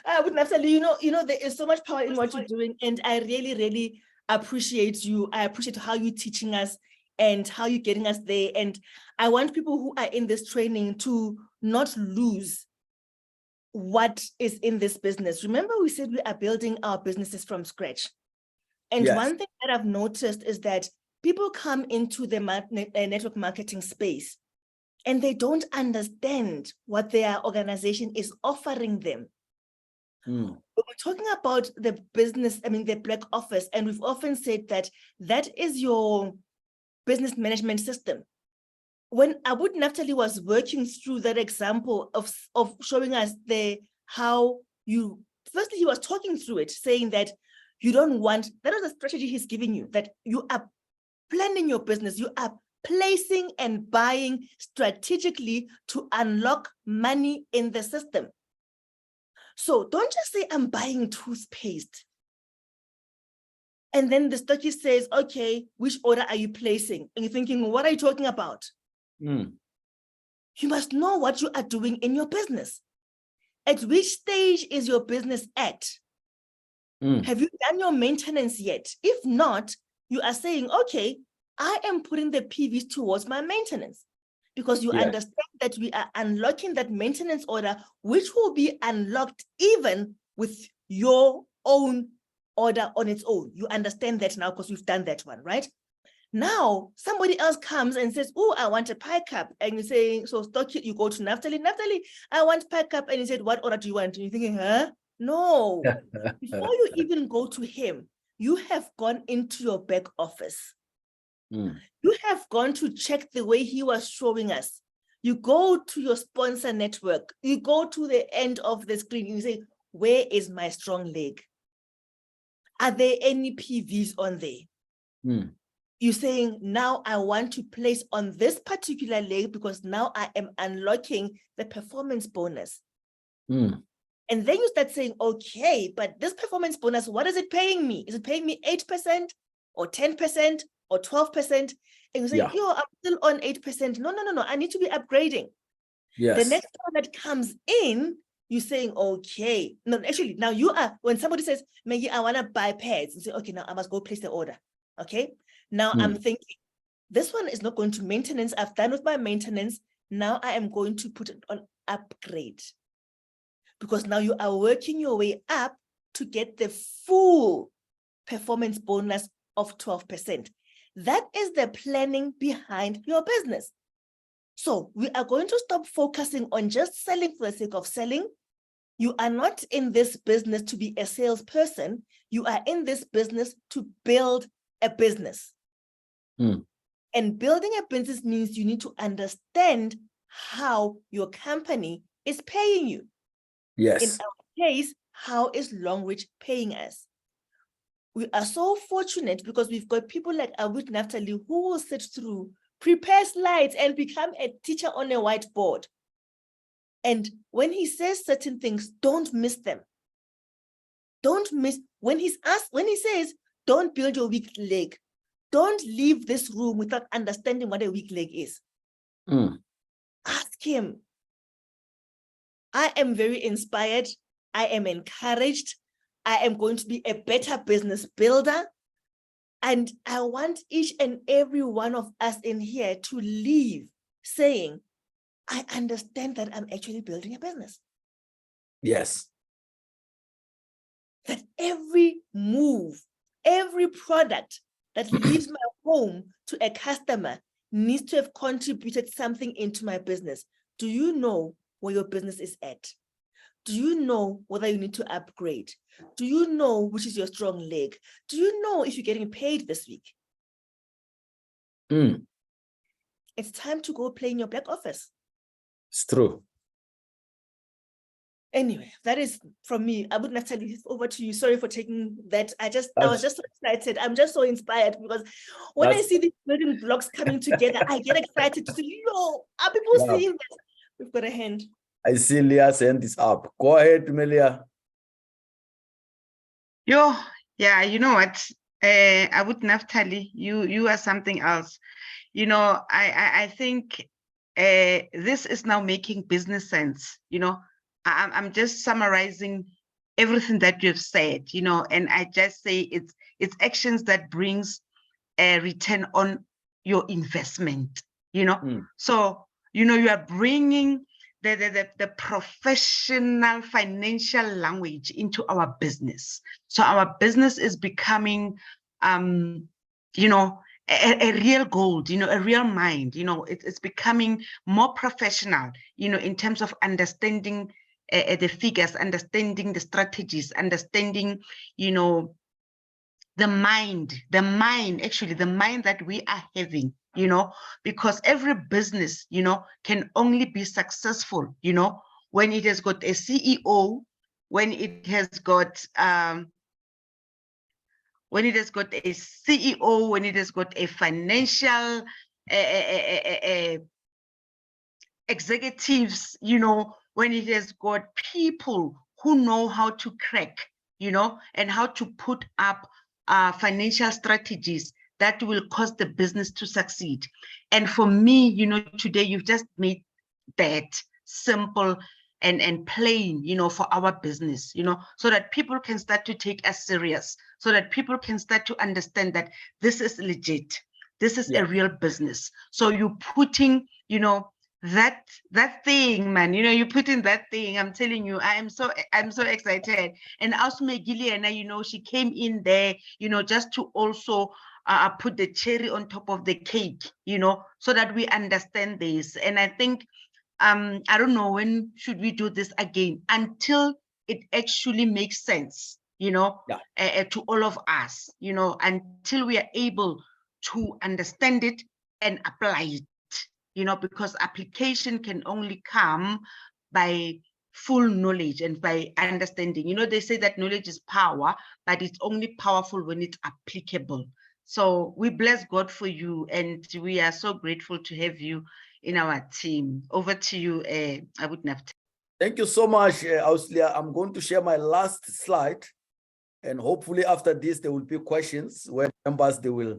I would Naftaly, you know, there is so much power in what you're doing, and I really, really appreciate you. I appreciate how you're teaching us and how you're getting us there. And I want people who are in this training to not lose what is in this business. Remember, we said we are building our businesses from scratch. And Yes. one thing that I've noticed is that people come into the network marketing space and they don't understand what their organization is offering them. When we're talking about the business, I mean, the black office, and we've often said that that is your business management system. When Abu Naftaly was working through that example of showing us how you, firstly, he was talking through it, saying that you don't want, that was a strategy he's giving you, that you are planning your business, you are placing and buying strategically to unlock money in the system. So don't just say, I'm buying toothpaste. And then the stockist says, okay, which order are you placing? And you're thinking, what are you talking about? You must know what you are doing in your business. At which stage is your business at? Have you done your maintenance yet? If not, you are saying, okay, I am putting the PVs towards my maintenance, because you understand that we are unlocking that maintenance order, which will be unlocked even with your own order on its own. You understand that now because we've done that one, right? Now, somebody else comes and says, oh, I want a pie cup. And you say, so stock it, you go to Naftaly. Naftaly, I want pie cup. And he said, what order do you want? And you're thinking, huh? No. Before you even go to him, you have gone into your back office. You have gone to check the way he was showing us. You go to your sponsor network. You go to the end of the screen. You say, where is my strong leg? Are there any PVs on there? You're saying, now I want to place on this particular leg because now I am unlocking the performance bonus. And then you start saying, okay, but this performance bonus, what is it paying me? Is it paying me 8% or 10% or 12%? And you say, yo, I'm still on 8%. No, I need to be upgrading. The next one that comes in, you're saying, okay. No, actually, now you are, when somebody says, Maggie, I want to buy pads, you say, okay, now I must go place the order. Okay. Now I'm thinking, this one is not going to maintenance. I've done with my maintenance. Now I am going to put it on upgrade. Because now you are working your way up to get the full performance bonus of 12%. That is the planning behind your business. So we are going to stop focusing on just selling for the sake of selling. You are not in this business to be a salesperson. You are in this business to build a business. And building a business means you need to understand how your company is paying you. Yes. In our case, how is Longrich paying us? We are so fortunate because we've got people like Abu Naftaly who will sit through, prepare slides, and become a teacher on a whiteboard. And when he says certain things, don't miss them. Don't miss when he says, don't build your weak leg. Don't leave this room without understanding what a weak leg is. Ask him. I am very inspired. I am encouraged. I am going to be a better business builder. And I want each and every one of us in here to leave saying, I understand that I'm actually building a business. Yes. That every move, every product that leaves my home to a customer needs to have contributed something into my business. Do you know where your business is at? Do you know whether you need to upgrade? Do you know which is your strong leg? Do you know if you're getting paid this week? It's time to go play in your back office. It's true. Anyway, that is from me. I would not tell you, over to you. Sorry for taking that. I was just so excited. I'm just so inspired because when I see these building blocks coming together, I get excited to say, yo, are people seeing this? We've got a hand. I see Leah's hand is up. Go ahead, Melia. Yeah, you know what? I would Naftaly, you are something else. You know, I think this is now making business sense. You know, I'm just summarizing everything that you've said, you know, and I just say it's actions that brings a return on your investment, you know. So, you know, you are bringing the professional financial language into our business. So our business is becoming, you know, a real gold, you know, a real mind, you know, it's becoming more professional, you know, in terms of understanding the figures, understanding the strategies, understanding, you know, the mind that we are having, you know, because every business, you know, can only be successful, you know, when it has got a CEO, when it has got a CEO, when it has got a financial executives, you know, when it has got people who know how to crack, you know, and how to put up financial strategies that will cause the business to succeed. And for me, you know, today you've just made that simple and plain, you know, for our business, you know, so that people can start to take us serious, so that people can start to understand that this is legit, this is a real business. So you're putting, you know, that thing, man, you know, you put in that thing. I'm telling you, I'm so excited. And also Megiliana, you know, she came in there, you know, just to also put the cherry on top of the cake, you know, so that we understand this. And I think I don't know, when should we do this again, until it actually makes sense, you know, to all of us, you know, until we are able to understand it and apply it. You know, because application can only come by full knowledge and by understanding. You know, they say that knowledge is power, but it's only powerful when it's applicable. So we bless God for you, and we are so grateful to have you in our team. Over to you, I would have. Thank you so much, Auslia. I'm going to share my last slide, and hopefully after this there will be questions where members they will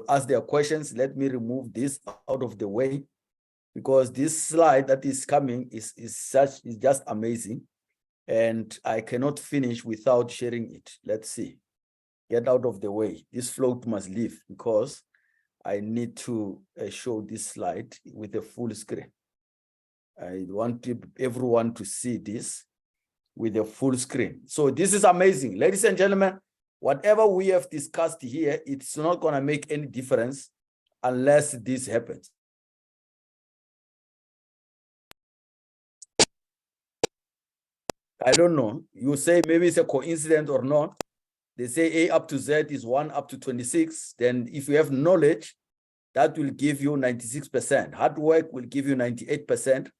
ask their questions. Let me remove this out of the way, because this slide that is coming is just amazing, and I cannot finish without sharing it. Let's see. Get out of the way. This float must leave, because I need to show this slide with a full screen. I want everyone to see this with a full screen. So this is amazing. Ladies and gentlemen, whatever we have discussed here, it's not going to make any difference unless this happens. I don't know. You say maybe it's a coincidence or not. They say A up to Z is 1 up to 26. Then if you have knowledge, that will give you 96%. Hard work will give you 98%.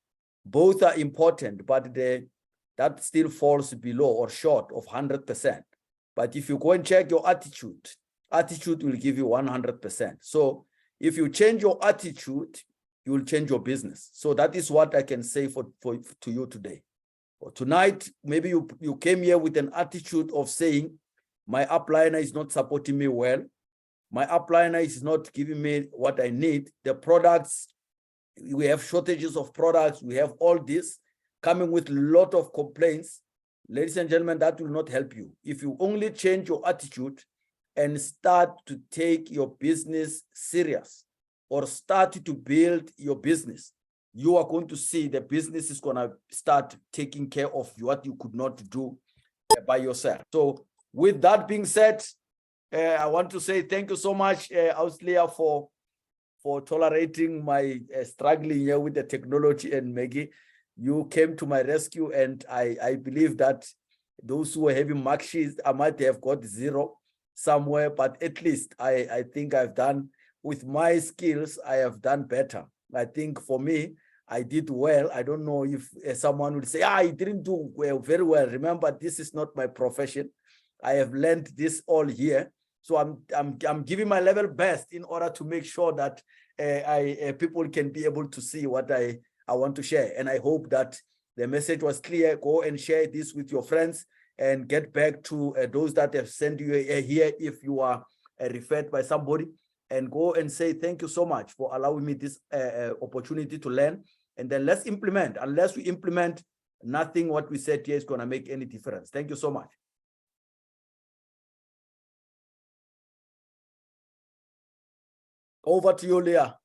Both are important, but that still falls below or short of 100%. But if you go and check your attitude will give you 100%. So if you change your attitude, you will change your business. So that is what I can say to you today. Or tonight, maybe you came here with an attitude of saying, my upliner is not supporting me well. My upliner is not giving me what I need. The products, we have shortages of products. We have all this coming with a lot of complaints. Ladies and gentlemen, that will not help you. If you only change your attitude and start to take your business serious, or start to build your business, you are going to see the business is going to start taking care of what you could not do by yourself. So with that being said, I want to say thank you so much, Auslia, for tolerating my struggling here with the technology, and Maggie. you came to my rescue, and I believe that those who were having mark sheets, I might have got 0 somewhere, but at least I think I've done, with my skills, I have done better. I think for me, I did well. I don't know if someone would say, I didn't do well, very well. Remember, this is not my profession. I have learned this all here. So I'm giving my level best in order to make sure that people can be able to see what I want to share. And I hope that the message was clear. Go and share this with your friends and get back to those that have sent you here if you are referred by somebody, and go and say, thank you so much for allowing me this opportunity to learn. And then let's implement. Unless we implement, nothing what we said here is going to make any difference. Thank you so much. Over to you, Leah.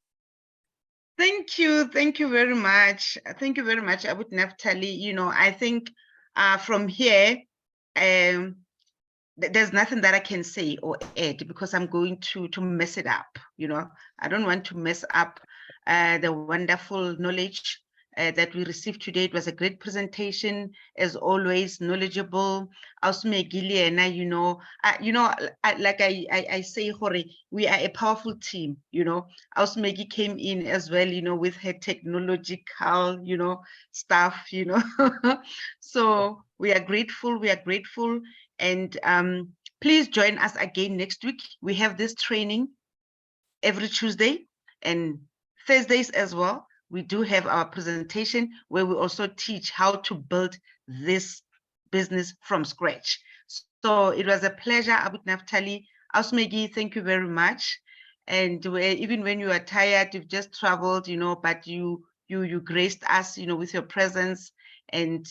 Thank you very much. Thank you very much, Abut Naftaly. You know, I think from here, there's nothing that I can say or add, because I'm going to mess it up. You know, I don't want to mess up the wonderful knowledge that we received today. It was a great presentation, as always, knowledgeable. Ausmegiliena, you know, like I say, Hore, we are a powerful team. You know, Ausmegi came in as well, you know, with her technological, you know, stuff. You know, so we are grateful. We are grateful. And please join us again next week. We have this training every Tuesday and Thursdays as well. We do have our presentation where we also teach how to build this business from scratch. So it was a pleasure, Abut Naftaly. Ausmegi, thank you very much. And even when you are tired, you've just traveled, you know, but you graced us, you know, with your presence and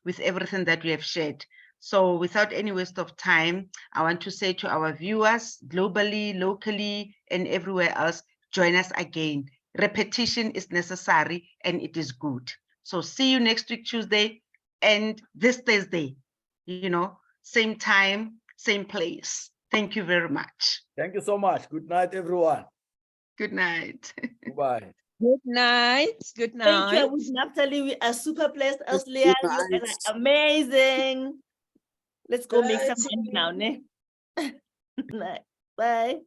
with everything that we have shared. So without any waste of time, I want to say to our viewers globally, locally, and everywhere else, join us again. Repetition is necessary and it is good. So see you next week, Tuesday, and this Thursday, you know, same time, same place. Thank you very much. Thank you so much. Good night, everyone. Good night. Goodbye. Good night. Good Thank you, night. Abut Naftaly. We are super blessed. Good Leah, you night. guys are amazing. Let's go make some Bye. money now, ne? Bye.